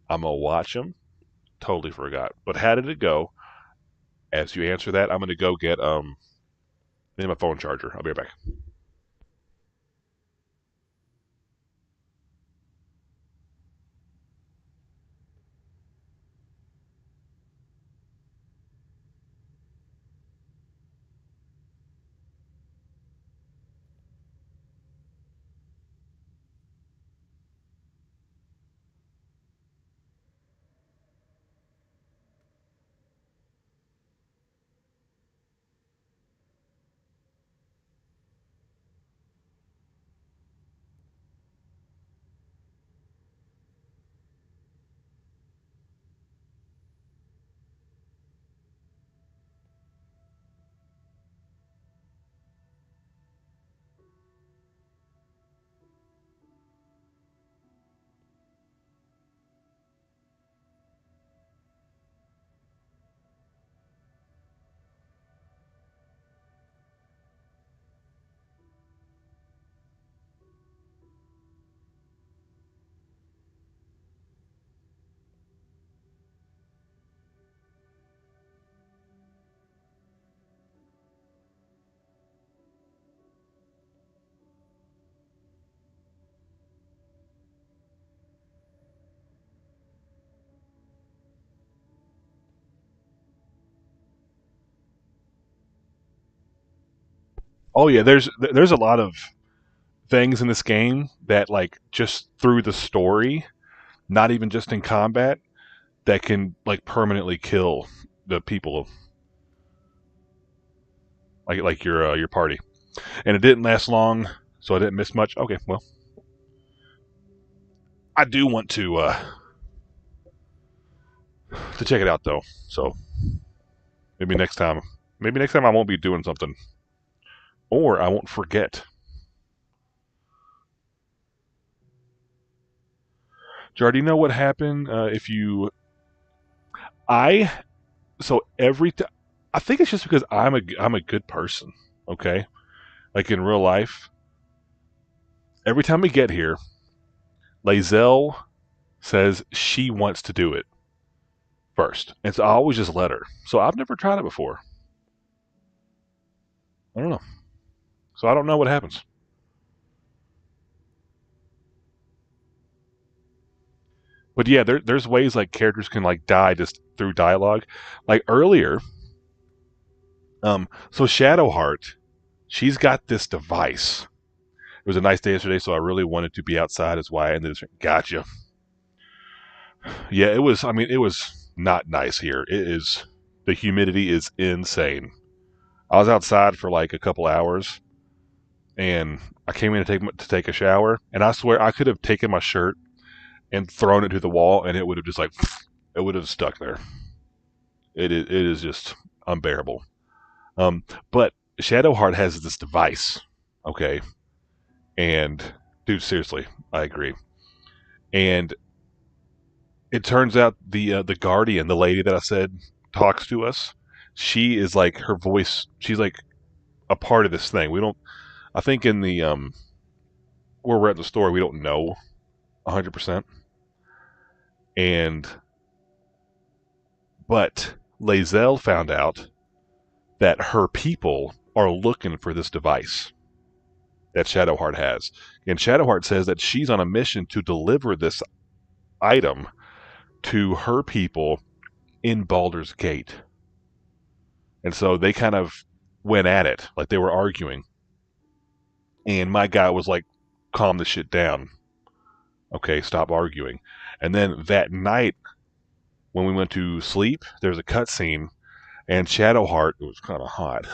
Speaker 1: I'm gonna watch them. Totally forgot. But how did it go? As you answer that, I'm gonna go get my phone charger. I'll be right back. Oh yeah, there's a lot of things in this game that like just through the story, not even just in combat, that can like permanently kill the people, like your party. And it didn't last long, so I didn't miss much. Okay, well, I do want to check it out though. So maybe next time, I won't be doing something, or I won't forget. Jar, do you know what happened if you? I so every time. I think it's just because I'm a good person. Okay, like in real life, every time we get here, Lae'zel says she wants to do it first, and so I always just let her. So I've never tried it before. I don't know. So I don't know what happens. But yeah, there's ways like characters can like die just through dialogue. Like earlier, so Shadowheart, she's got this device. It was a nice day yesterday, so I really wanted to be outside. Is why I ended up. Gotcha. Yeah, it was. I mean, it was not nice here. It is. The humidity is insane. I was outside for like a couple hours, and I came in to take a shower, and I swear I could have taken my shirt and thrown it to the wall, and it would have just like it would have stuck there. It is just unbearable. But Shadowheart has this device, okay, and dude, seriously, I agree. And it turns out the guardian, the lady that I said talks to us, she is like her voice. She's like a part of this thing. We don't. I think in the where we're at the store, we don't know 100%. And but Lae'zel found out that her people are looking for this device that Shadowheart has. And Shadowheart says that she's on a mission to deliver this item to her people in Baldur's Gate. And so they kind of went at it, like they were arguing. And my guy was like, calm the shit down. Okay, stop arguing. And then that night, when we went to sleep, there's a cutscene, and Shadowheart, it was kind of hot.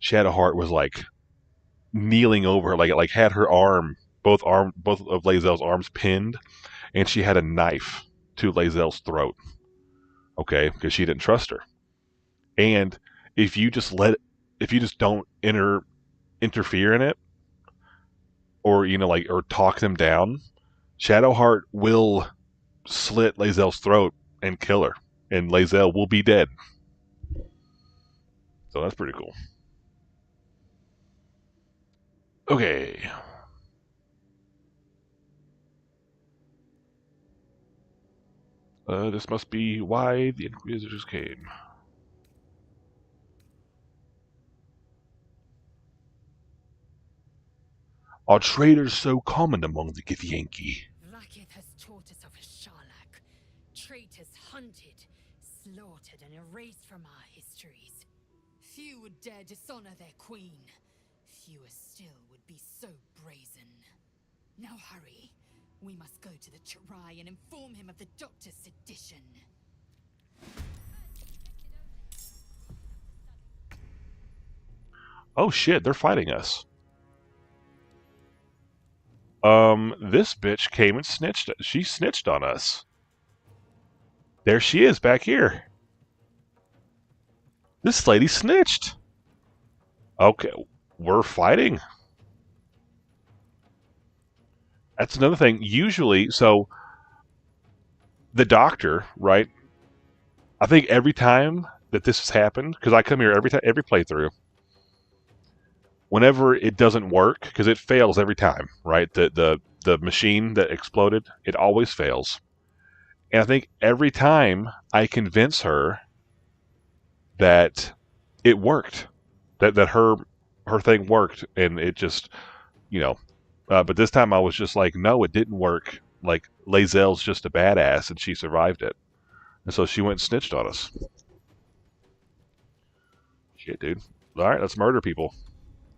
Speaker 1: Shadowheart was like kneeling over her, like had her both of Lae'zel's arms pinned, and she had a knife to Lae'zel's throat. Okay, because she didn't trust her. And if you just don't interfere in it, or or talk them down, Shadowheart will slit Lae'zel's throat and kill her, and Lae'zel will be dead. So that's pretty cool. Okay. This must be why the Inquisitors came. Are traitors so common among the Githyanki?
Speaker 8: Rakith has taught us of Sharlak. Traitors hunted, slaughtered, and erased from our histories. Few would dare dishonor their queen. Fewer still would be so brazen. Now hurry. We must go to the Chirai and inform him of the Doctor's sedition.
Speaker 1: Oh shit, they're fighting us. This bitch came and snitched. She snitched on us. There she is, back here. This lady snitched. Okay, we're fighting. That's another thing. Usually, so the Doctor, right? I think every time that this has happened, because I come here every playthrough, whenever it doesn't work, because it fails every time, right? The machine that exploded, it always fails. And I think every time I convince her that it worked, that her thing worked, and it just, but this time I was just like, no, it didn't work. Like, Lae'zel's just a badass, and she survived it. And so she went and snitched on us. Shit, dude. All right, let's murder people.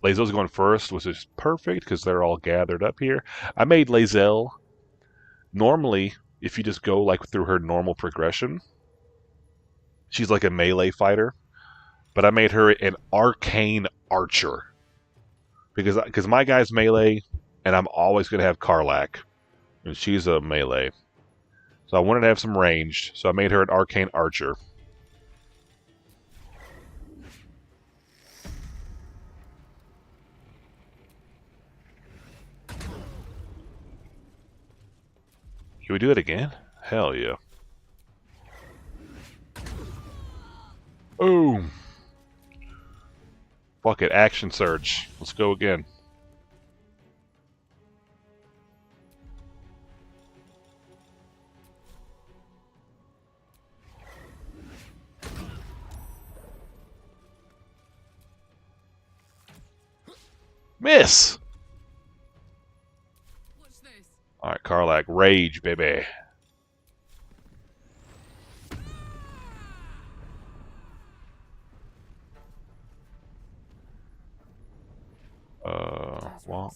Speaker 1: Lae'zel's going first, which is perfect because they're all gathered up here. I made Lae'zel. Normally, if you just go like through her normal progression, she's like a melee fighter. But I made her an arcane archer because my guy's melee, and I'm always going to have Karlach, and she's a melee. So I wanted to have some ranged, so I made her an arcane archer. Can we do it again? Hell yeah. Boom. Fuck it, action surge. Let's go again. Miss! Alright, Karlach, rage, baby. Walk.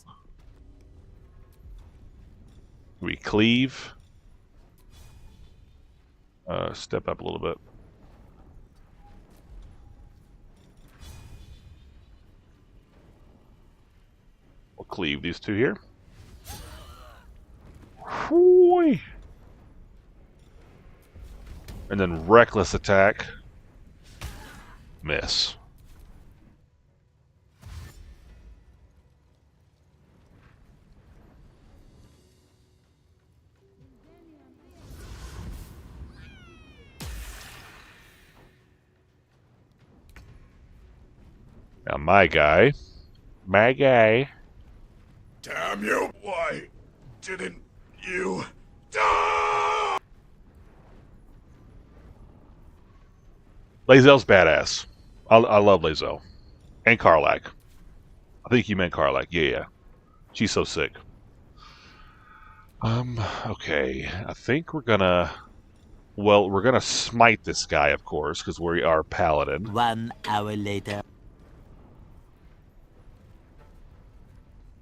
Speaker 1: We cleave. Step up a little bit. We'll cleave these two here. Whoo-wee. And then reckless attack. Miss. Now my guy. My guy.
Speaker 5: Damn you! Why didn't you die?
Speaker 1: Lae'zel's badass. I love Lae'zel. And Karlach. I think you meant Karlach. Yeah. She's so sick. Okay. I think we're gonna... Well, we're gonna smite this guy, of course, because we are paladin.
Speaker 12: 1 hour later.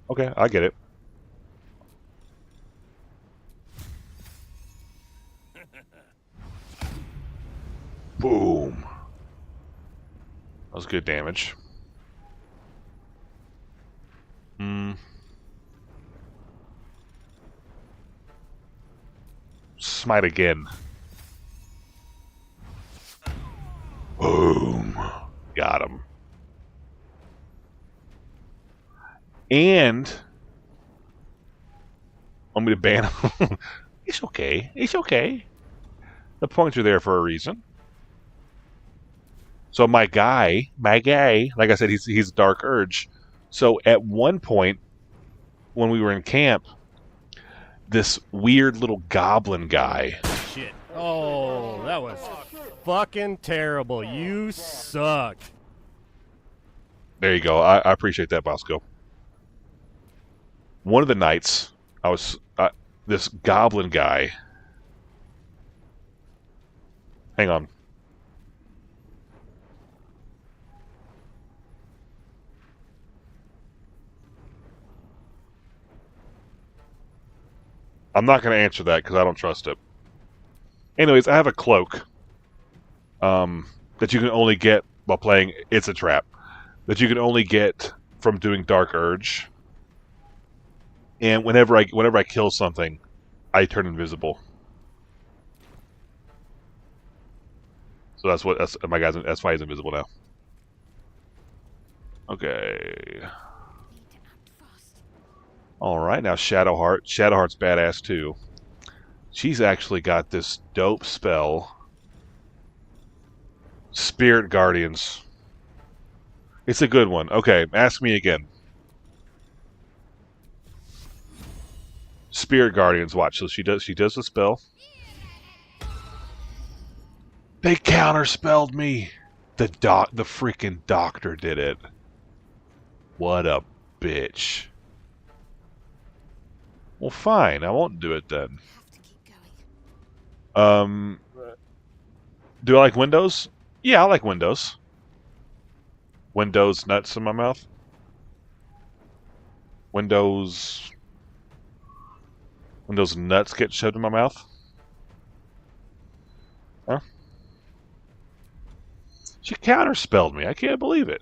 Speaker 1: Okay, I get it. Boom. That was good damage. Smite again. Boom. Got him. And want me to ban him? It's okay. It's okay. The points are there for a reason. So my guy, like I said, he's Dark Urge. So at one point, when we were in camp, this weird little goblin guy.
Speaker 13: Shit. Oh, that was fucking terrible. You suck.
Speaker 1: There you go. I appreciate that, Bosco. One of the nights, I was this goblin guy. Hang on. I'm not going to answer that because I don't trust it. Anyways, I have a cloak that you can only get while playing It's a Trap. That you can only get from doing Dark Urge. And whenever I kill something, I turn invisible. So that's why he's invisible now. Okay. Alright, now Shadowheart. Shadowheart's badass too. She's actually got this dope spell. Spirit Guardians. It's a good one. Okay, ask me again. Spirit Guardians, watch. So she does the spell. They counterspelled me. The freaking doctor did it. What a bitch. Well, fine. I won't do it then. Do I like Windows? Yeah, I like Windows. Windows nuts in my mouth. Windows nuts get shoved in my mouth. Huh? She counterspelled me. I can't believe it.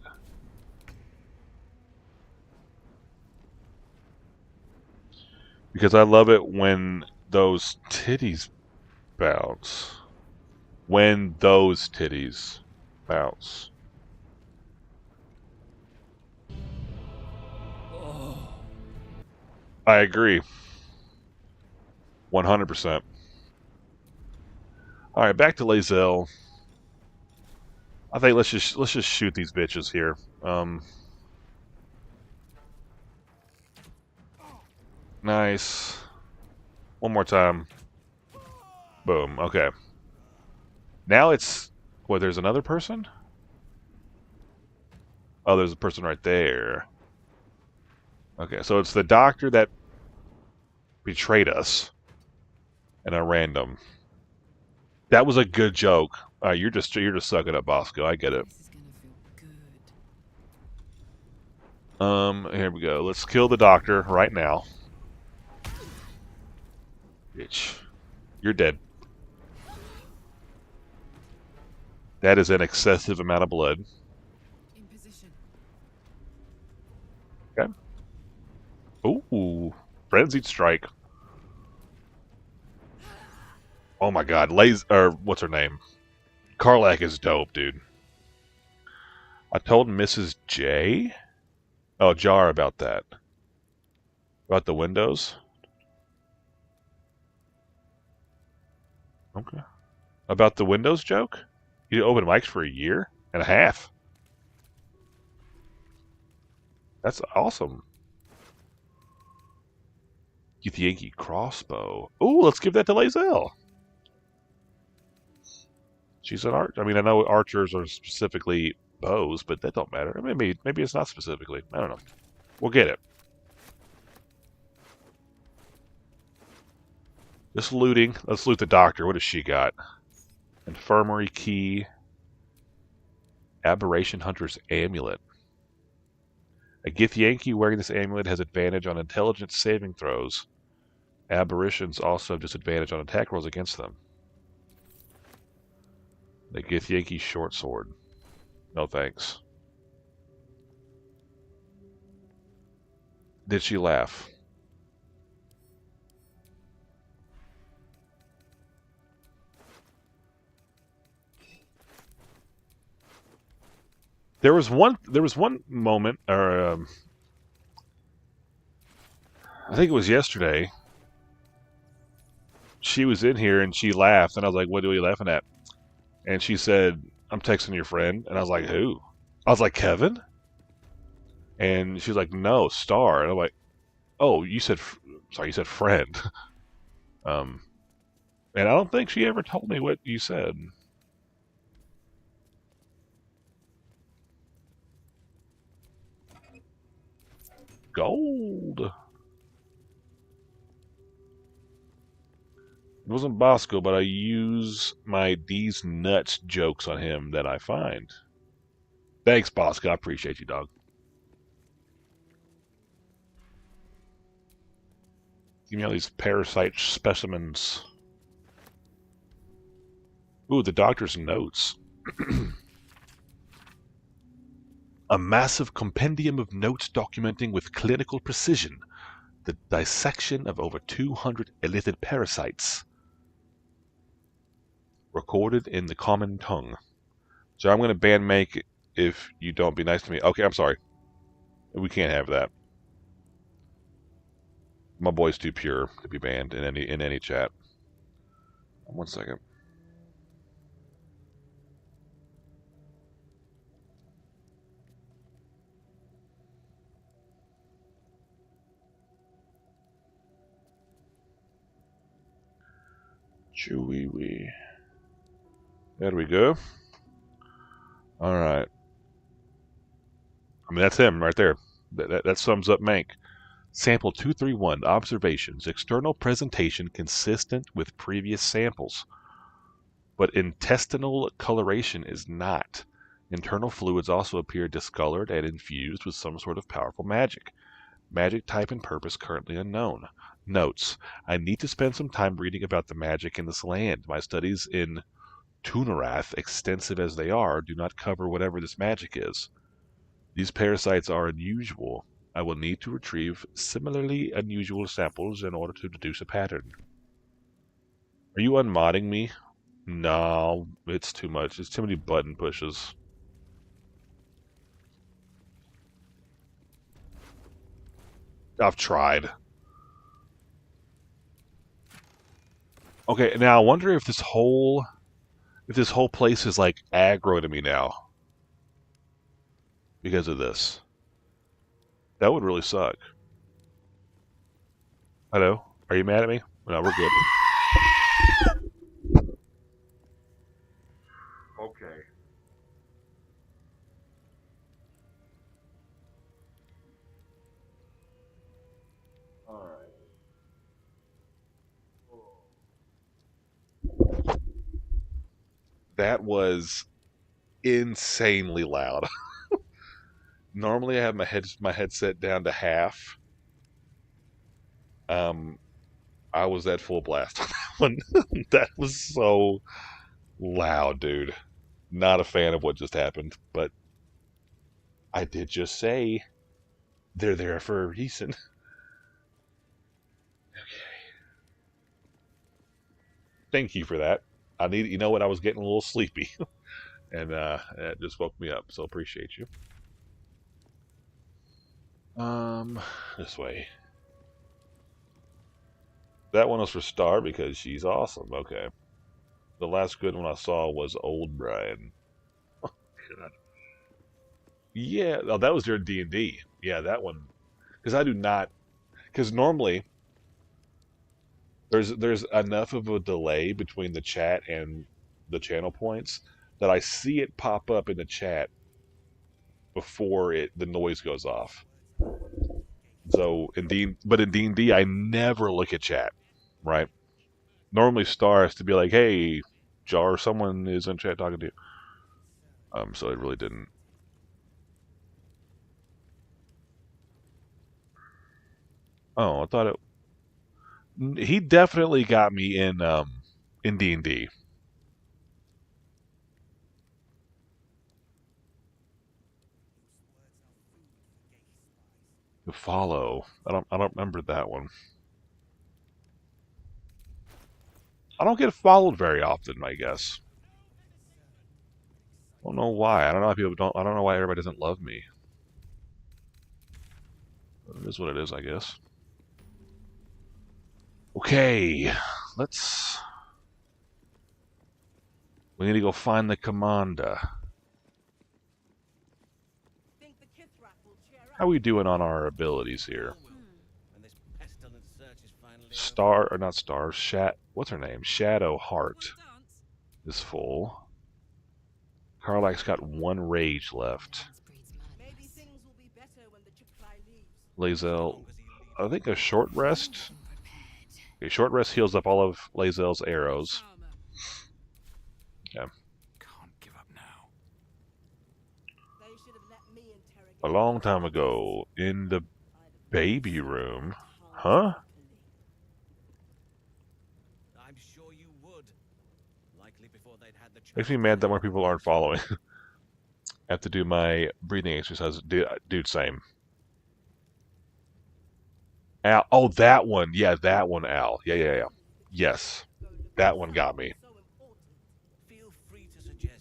Speaker 1: Because I love it when those titties bounce. When those titties bounce. I agree. 100%. Alright, back to Lae'zel. I think let's just shoot these bitches here. Nice. One more time. Boom. Okay. Now it's... What, there's another person? Oh, there's a person right there. Okay, so it's the doctor that betrayed us. And a random. That was a good joke. You're just sucking up, Bosco. I get it. Here we go. Let's kill the doctor right now. Bitch. You're dead. That is an excessive amount of blood.
Speaker 8: In position.
Speaker 1: Okay. Ooh. Frenzied strike. Oh my god. What's her name? Karlach is dope, dude. I told Mrs. J? Oh, Jar about that. About the windows? Okay. About the Windows joke? You open mics for a year and a half. That's awesome. Yankee crossbow. Ooh, let's give that to Lazelle. She's an archer. I mean, I know archers are specifically bows, but that don't matter. Maybe it's not specifically. I don't know. We'll get it. Just looting. Let's loot the doctor. What does she got? Infirmary key. Aberration Hunter's amulet. A Githyanki wearing this amulet has advantage on intelligence saving throws. Aberrations also have disadvantage on attack rolls against them. The Githyanki short sword. No thanks. Did she laugh? There was one moment, or I think it was yesterday. She was in here and she laughed, and I was like, "What are you laughing at?" And she said, "I'm texting your friend," and I was like, "Who?" I was like, "Kevin?" And she's like, "No, Star," and I'm like, "Oh, you said friend." And I don't think she ever told me what you said. Gold. It wasn't Bosco, but I use my "these nuts" jokes on him that I find. Thanks, Bosco. I appreciate you, dog. Give me all these parasite specimens. Ooh, the doctor's notes. A massive compendium of notes documenting with clinical precision the dissection of over 200 elithid parasites recorded in the common tongue. So I'm going to ban make if you don't be nice to me. Okay, I'm sorry. We can't have that. My boy's too pure to be banned in any chat. 1 second. Chewy wee. There we go. Alright. I mean, that's him right there. That sums up Mank. Sample 231. Observations. External presentation consistent with previous samples. But intestinal coloration is not. Internal fluids also appear discolored and infused with some sort of powerful magic. Magic type and purpose currently unknown. Notes. I need to spend some time reading about the magic in this land. My studies in Tunarath, extensive as they are, do not cover whatever this magic is. These parasites are unusual. I will need to retrieve similarly unusual samples in order to deduce a pattern. Are you unmodding me? No, it's too much. It's too many button pushes. I've tried. Okay, now I wonder if this whole place is like aggro to me now because of this. That would really suck. Hello? Are you mad at me? No, we're good. Okay. Alright. That was insanely loud. Normally I have my headset down to half. I was at full blast on that one. That was so loud, dude. Not a fan of what just happened, but I did just say they're there for a reason. Okay. Thank you for that. You know what? I was getting a little sleepy, and it just woke me up. So appreciate you. This way. That one was for Star because she's awesome. Okay. The last good one I saw was Old Brian. Oh, God. Yeah, oh, that was during D&D. Yeah, that one. Because I do not. Because normally there's enough of a delay between the chat and the channel points that I see it pop up in the chat before the noise goes off. So in D&D, I never look at chat, right? Normally stars to be like, hey, Jar, someone is in chat talking to you. So it really didn't. Oh, I thought it. He definitely got me in D&D. To follow. I don't remember that one. I don't get followed very often, I guess. I don't know why. I don't know why people don't. I don't know why everybody doesn't love me. It is what it is, I guess. Okay, let's. We need to go find the commander. How are we doing on our abilities here? Star or not Star? What's her name? Shadow Heart is full. Karlach's got 1 rage left. Lae'zel, I think a short rest. Okay, short rest heals up all of Lae'zel's arrows. Yeah.
Speaker 3: Can't give up now.
Speaker 1: A long time ago, in the baby room. Huh?
Speaker 5: I'm sure you would. Likely before they'd had the
Speaker 1: Makes me mad that more people aren't following. I have to do my breathing exercise. Dude, same. Al. Oh, that one. Yeah, that one, Al. Yeah. Yes. That one got me.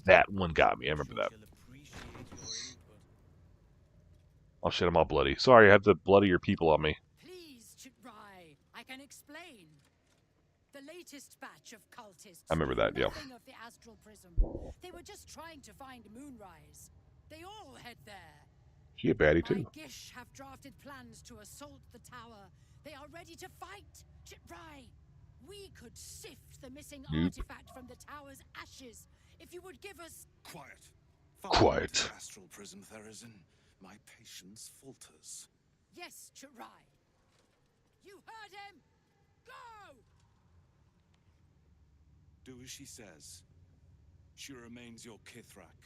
Speaker 1: That one got me. I remember that. Oh shit, I'm all bloody. Sorry, I have to bloody your people on me.
Speaker 8: Please, Chitrai, I can explain. The latest batch of cultists.
Speaker 1: I remember that, yeah.
Speaker 8: Nothing of the astral prism. They were just trying to find Moonrise. They all head there.
Speaker 1: She a baddie too.
Speaker 8: My Gish have drafted plans to assault the tower. They are ready to fight. Chitrai, we could sift the missing artifact from the tower's ashes if you would give us
Speaker 5: quiet.
Speaker 1: Quiet.
Speaker 5: Astral prism, Therazin. My patience falters.
Speaker 8: Yes, Chitrai. You heard him. Go!
Speaker 5: Do as she says. She remains your Kithrak.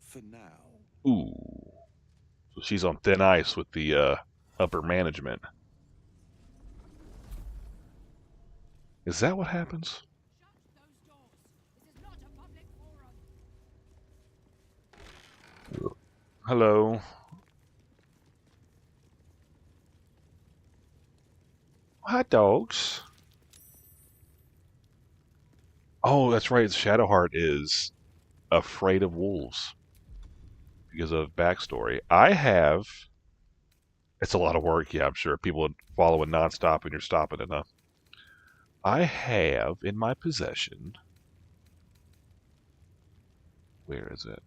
Speaker 5: For now.
Speaker 1: Ooh. So she's on thin ice with the upper management. Is that what happens?
Speaker 8: Shut those doors. This is not a public forum.
Speaker 1: Hello. Hot dogs. Oh, that's right. Shadowheart is afraid of wolves because of backstory. I have. It's a lot of work, yeah, I'm sure. People would follow it nonstop and you're stopping enough. I have in my possession. Where is it?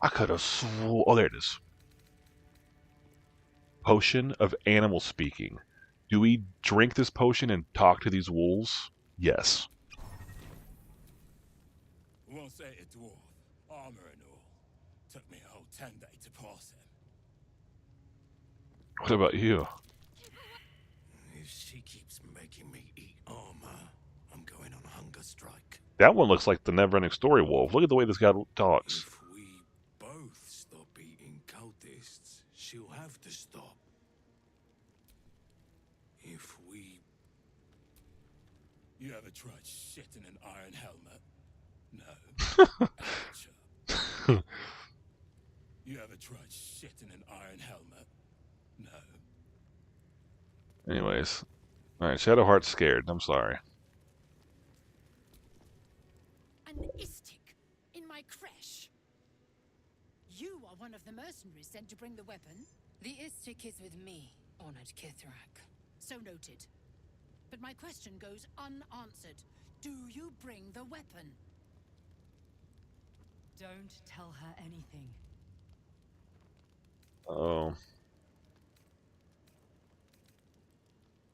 Speaker 1: I could have sworn. Oh, there it is. Potion of animal speaking. Do we drink this potion and talk to these wolves? Yes.
Speaker 12: Once ate a dwarf, armor and all. Took me a whole 10 days to pass him.
Speaker 1: What about you?
Speaker 12: If she keeps making me eat armor, I'm going on hunger strike.
Speaker 1: That one looks like the never-ending story wolf. Look at the way this guy talks.
Speaker 12: If we both stop eating cultists, she'll have to stop. If we... You ever tried shitting an iron helmet? No. Amateur. You ever tried shitting an iron helmet? No.
Speaker 1: Anyways. Alright, Shadowheart's scared. I'm sorry.
Speaker 8: An Istik in my creche. You are one of the mercenaries sent to bring the weapon.
Speaker 4: The Istik is with me, honored Kithrak.
Speaker 8: So noted. But my question goes unanswered. Do you bring the weapon? Don't tell her anything.
Speaker 1: Oh.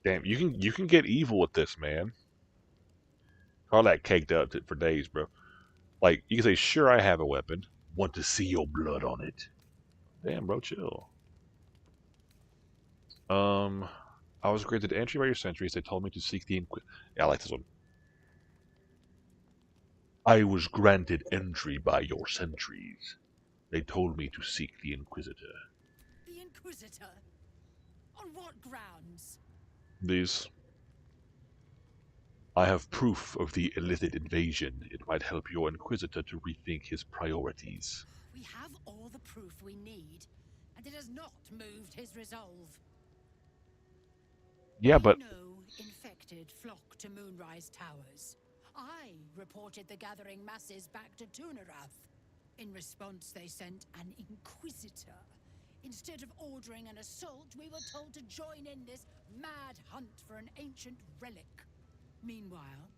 Speaker 1: Damn, you can get evil with this, man. Call that caked up for days, bro. Like, you can say, sure, I have a weapon. Want to see your blood on it. Damn, bro, chill. I was granted entry by your sentries. They told me to seek the Yeah, I like this one. I was granted entry by your sentries. They told me to seek the Inquisitor.
Speaker 8: The Inquisitor? On what grounds?
Speaker 1: These. I have proof of the illicit invasion. It might help your Inquisitor to rethink his priorities.
Speaker 8: We have all the proof we need, and it has not moved his resolve.
Speaker 1: Yeah, but...
Speaker 8: No infected flock to Moonrise Towers. I reported the gathering masses back to Tunarath. In response, they sent an Inquisitor. Instead of ordering an assault, we were told to join in this mad hunt for an ancient relic. Meanwhile,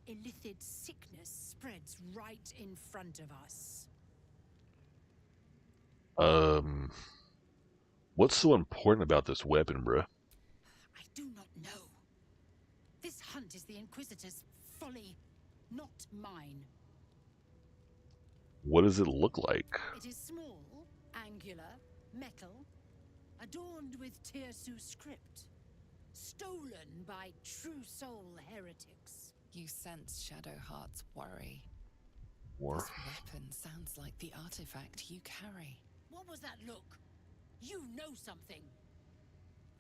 Speaker 8: illithid sickness spreads right in front of us.
Speaker 1: What's so important about this weapon, bruh?
Speaker 8: I do not know. This hunt is the Inquisitor's folly, not mine.
Speaker 1: What does it look like?
Speaker 8: It is small, angular, metal, adorned with Tirsu script. Stolen by true soul heretics.
Speaker 4: You sense Shadowheart's worry.
Speaker 1: War.
Speaker 4: This weapon sounds like the artifact you carry.
Speaker 8: What was that look? You know something.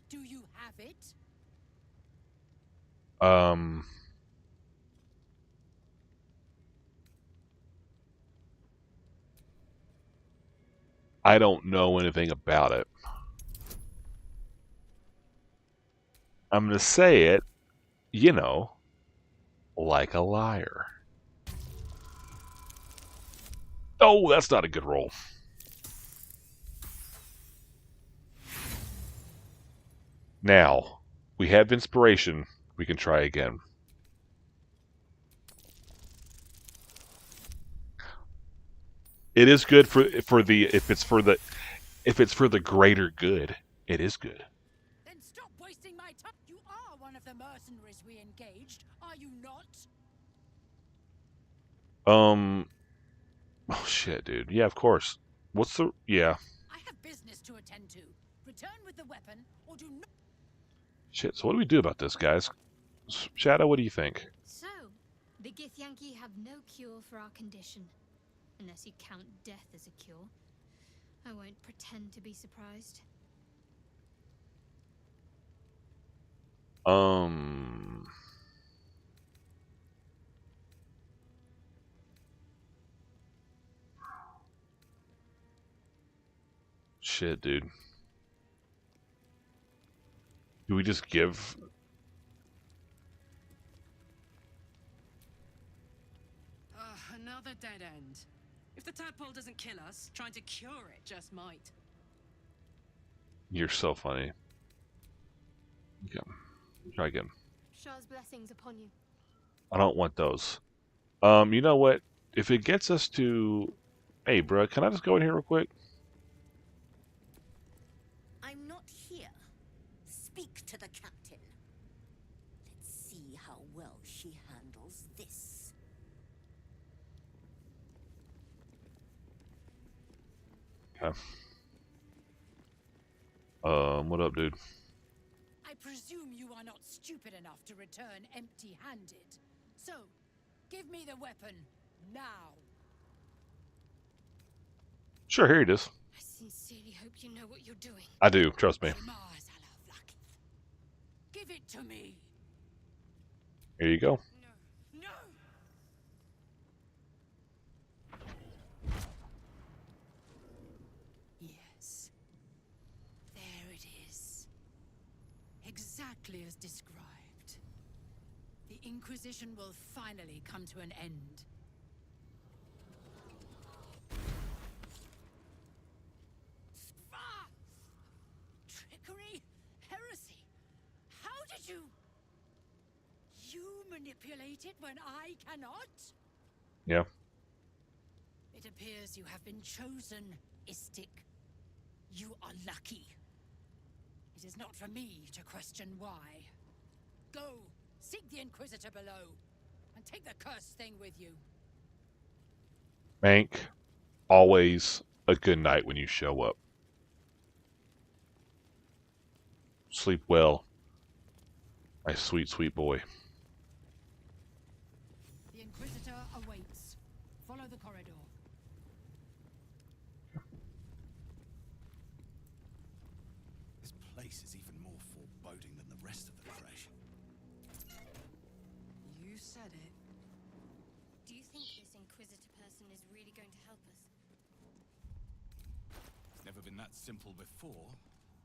Speaker 8: Do you have it?
Speaker 1: I don't know anything about it. I'm gonna say it, you know, like a liar. Oh, that's not a good roll. Now, we have inspiration. We can try again. It is good for the if it's for the greater good. It is good.
Speaker 8: Then stop wasting my time. You are one of the mercenaries we engaged, are you not?
Speaker 1: Oh shit, dude. Yeah, of course. What's the yeah?
Speaker 8: I have business to attend to. Return with the weapon, or do not.
Speaker 1: Shit. So what do we do about this, guys? Shadow, what do you think?
Speaker 9: So, the Githyanki have no cure for our condition. Unless you count death as a cure. I won't pretend to be surprised.
Speaker 1: Shit, dude. Do we just give...
Speaker 8: Another dead end. If the tadpole doesn't kill us, trying to cure it just might.
Speaker 1: You're so funny. Okay. Try again.
Speaker 9: Shah's blessings upon you.
Speaker 1: I don't want those. You know what? If it gets us to... Hey, bruh, can I just go in here real quick?
Speaker 11: I'm not here. Speak to the captain. Let's see how well she handles this.
Speaker 1: Okay. What up, dude?
Speaker 8: I presume you are not stupid enough to return empty-handed. So, give me the weapon now.
Speaker 1: Sure, here it is.
Speaker 8: I sincerely hope you know what you're doing.
Speaker 1: I do, trust me.
Speaker 8: Give it to me.
Speaker 1: Here you go.
Speaker 8: No. Yes. There it is. Exactly as described. The Inquisition will finally come to an end. Ah! Trickery? Heresy? How did you... You manipulate it when I cannot?
Speaker 1: Yeah.
Speaker 8: It appears you have been chosen, Istik. You are lucky. It is not for me to question why. Go, seek the Inquisitor below, and take the cursed thing with you.
Speaker 1: Mank, always a good night when you show up. Sleep well, my sweet, sweet boy.
Speaker 8: The Inquisitor awaits. Follow the corridor.
Speaker 5: This place is even more foreboding than the rest of the crash.
Speaker 8: You said it.
Speaker 9: Do you think this Inquisitor person is really going to help us?
Speaker 5: It's never been that simple before.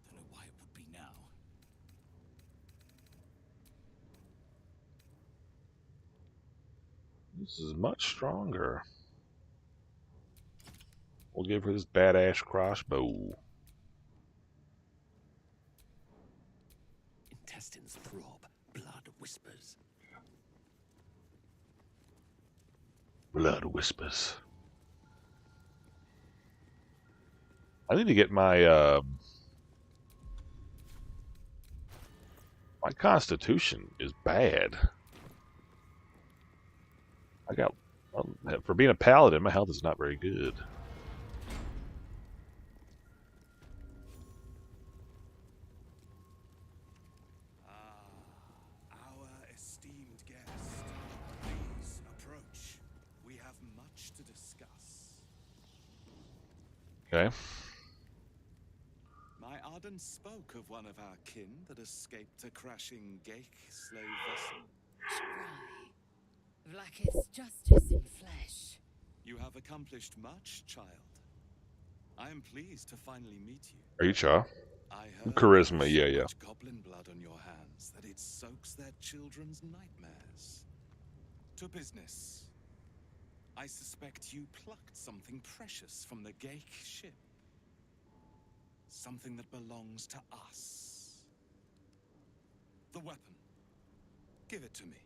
Speaker 5: Don't know why it would be now.
Speaker 1: This is much stronger. We'll give her this badass crossbow.
Speaker 6: Intestines throb, blood whispers.
Speaker 1: Blood whispers. I need to get my my constitution is bad. I got for being a paladin, my health is not very good.
Speaker 5: Our esteemed guest, please approach. We have much to discuss.
Speaker 1: Okay.
Speaker 5: My Arden spoke of one of our kin that escaped a crashing Geik slave vessel.
Speaker 8: Scry. Vlaakith's justice in flesh.
Speaker 5: You have accomplished much, child. I am pleased to finally meet you.
Speaker 1: Are you Cha?
Speaker 5: I heard
Speaker 1: Charisma,
Speaker 5: there's
Speaker 1: yeah,
Speaker 5: so
Speaker 1: yeah.
Speaker 5: much goblin blood on your hands that it soaks their children's nightmares. To business. I suspect you plucked something precious from the Geik ship. Something that belongs to us. The weapon. Give it to me.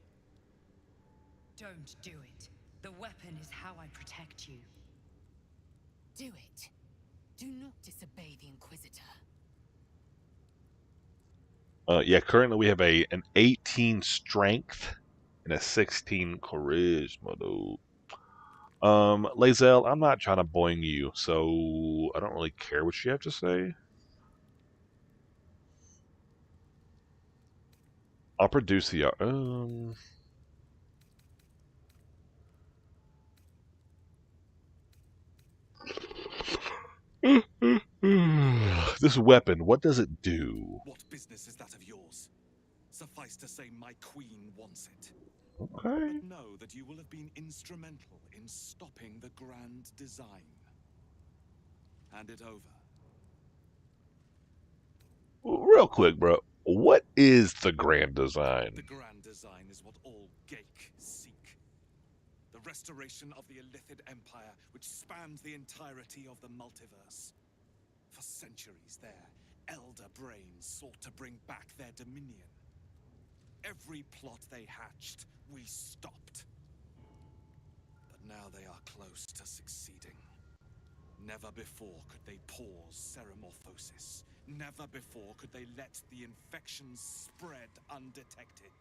Speaker 8: Don't do it. The weapon is how I protect you. Do it. Do not disobey the Inquisitor.
Speaker 1: Yeah, currently we have an 18 strength and a 16 charisma, though. Lae'zel, I'm not trying to boing you, so I don't really care what you have to say. I'll produce the this weapon, what does it do?
Speaker 5: What business is that of yours? Suffice to say, my queen wants it.
Speaker 1: Okay.
Speaker 5: But know that you will have been instrumental in stopping the grand design. Hand it over.
Speaker 1: Real quick, bro. What is the grand design?
Speaker 5: The grand design is what all Geik seek. The restoration of the Illithid Empire, which spans the entirety of the multiverse. For centuries, their elder brains sought to bring back their dominion. Every plot they hatched, we stopped. But now they are close to succeeding. Never before could they pause Ceramorphosis. Never before could they let the infections spread undetected.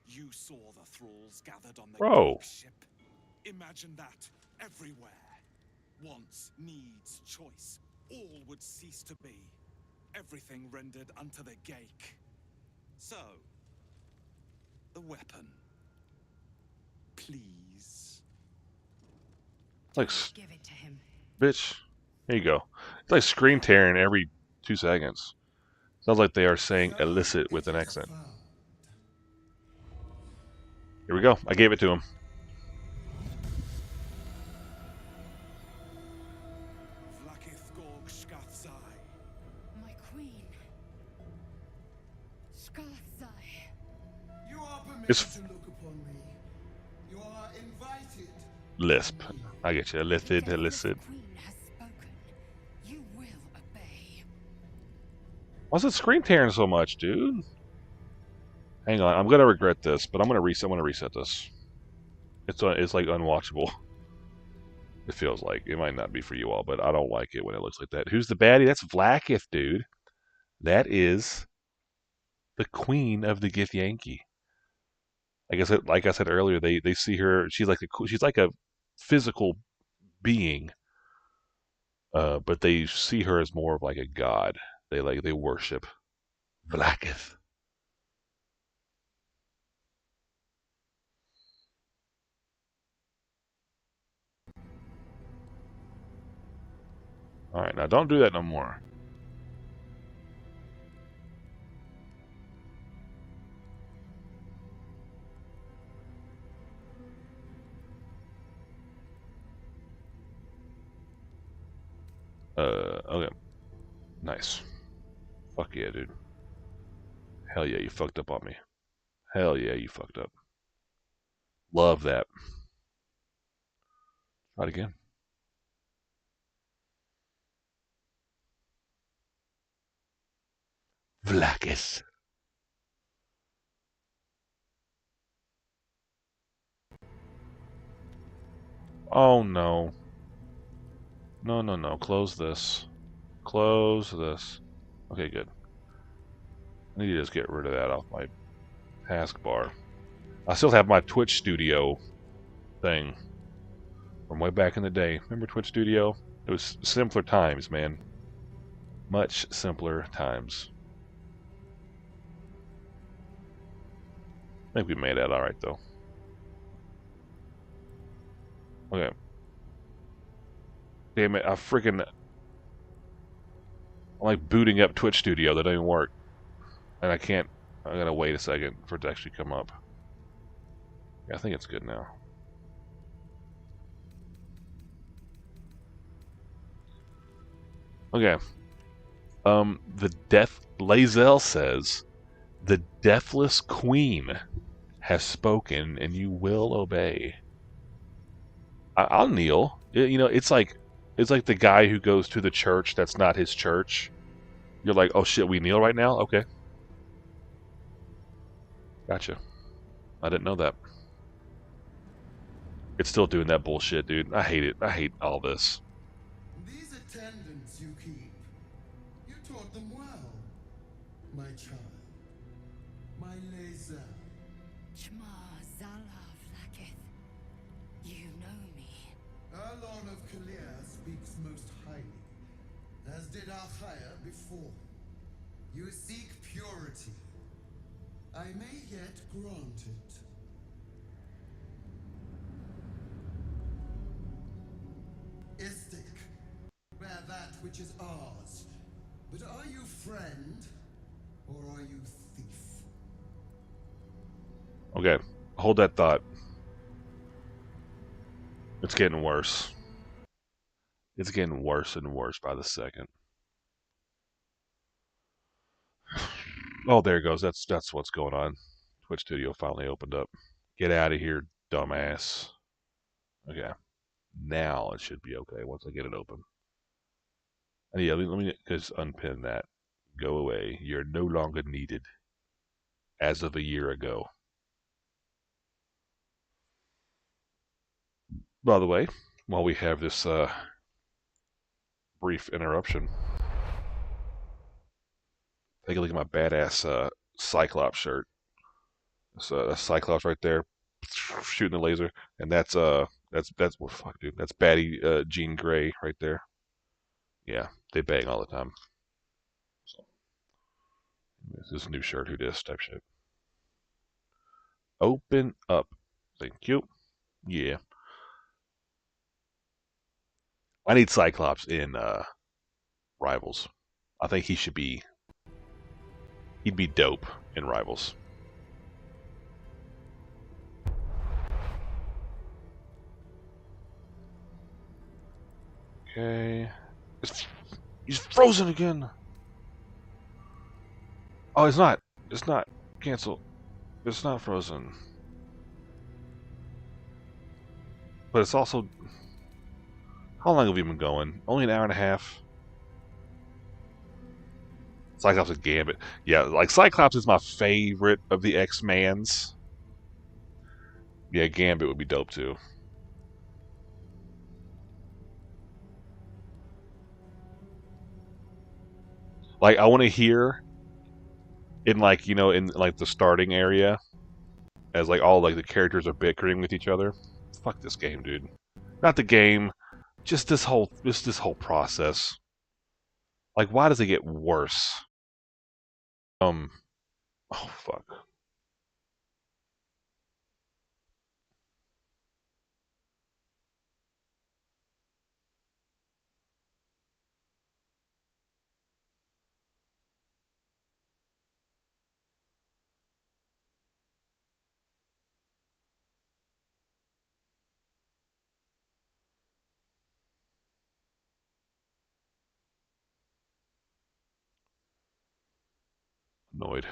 Speaker 5: You saw the thralls gathered on the
Speaker 1: Bro.
Speaker 5: ship. Imagine that everywhere. Wants, needs, choice. All would cease to be. Everything rendered unto the Geik. So, the weapon. Please.
Speaker 1: Like,
Speaker 8: Give it to him.
Speaker 1: bitch. Here you go. It's like screen tearing every 2 seconds. Sounds like they are saying illicit with an accent. Here we go. I gave it to him.
Speaker 8: My queen. Skathzai.
Speaker 6: You are permitted
Speaker 1: It's
Speaker 6: to look upon me. You are invited.
Speaker 1: lisp. I get you. Illicit, illicit.
Speaker 8: Queen has spoken. You will obey.
Speaker 1: Why's it screen tearing so much, dude? Hang on. I'm gonna regret this, but I'm gonna reset this. It's like unwatchable. It feels like. It might not be for you all, but I don't like it when it looks like that. Who's the baddie? That's Vlaakith, dude. That is the queen of the Githyanki. Like I said earlier, they see her. She's like a physical being, but they see her as more of like a god. They worship Vlaakith. All right, now don't do that no more. Okay. Nice. Fuck yeah, dude. Hell yeah, you fucked up on me. Hell yeah, you fucked up. Love that. Try it again. Vlaakith. Oh no. No, no, no. Close this. Close this. Okay, good. I need to just get rid of that off my taskbar. I still have my Twitch Studio thing from way back in the day. Remember Twitch Studio? It was simpler times, man. Much simpler times. I think we made that alright, though. Okay. Damn it, I'm like booting up Twitch Studio. That doesn't even work. And I can't... I gotta wait a second for it to actually come up. Yeah, I think it's good now. Okay. The Lae'zel says, the deathless queen has spoken, and you will obey. I'll kneel. It's like the guy who goes to the church that's not his church. You're like, oh shit, we kneel right now? Okay. Gotcha. I didn't know that. It's still doing that bullshit, dude. I hate it. I hate all this.
Speaker 14: These attendants you keep, you taught them well, my child. My Lae'zel.
Speaker 8: Shma Zala Vlaakith. You know me.
Speaker 14: Our Lord of Kalir speaks most highly, as did Achaya before. You seek purity. I may yet grant it. Istik, bear that which is ours. But are you friend, or are you thief?
Speaker 1: Okay, hold that thought. It's getting worse. It's getting worse and worse by the second. Oh, there it goes. That's what's going on. Twitch Studio finally opened up. Get out of here, dumbass. Okay. Now it should be okay once I get it open. And yeah, let me just unpin that. Go away. You're no longer needed. As of a year ago. By the way, while we have this brief interruption, take a look at my badass Cyclops shirt. It's a Cyclops right there, shooting the laser, and that's well, fuck, dude. That's baddie Jean Grey right there. Yeah, they bang all the time. So, this new shirt, who dis type shit. Open up. Thank you. Yeah. I need Cyclops in Rivals. I think he'd be dope in Rivals. Okay. He's frozen again. Oh, it's not. It's not. Cancel. It's not frozen. But it's also... How long have we been going? Only an hour and a half. Cyclops and Gambit. Yeah, like Cyclops is my favorite of the X-Mans. Yeah, Gambit would be dope too. Like, I want to hear in, like, you know, in like the starting area, as like all like the characters are bickering with each other. Fuck this game, dude. Not the game, just this whole process. Like, why does it get worse? Oh fuck. Annoyed.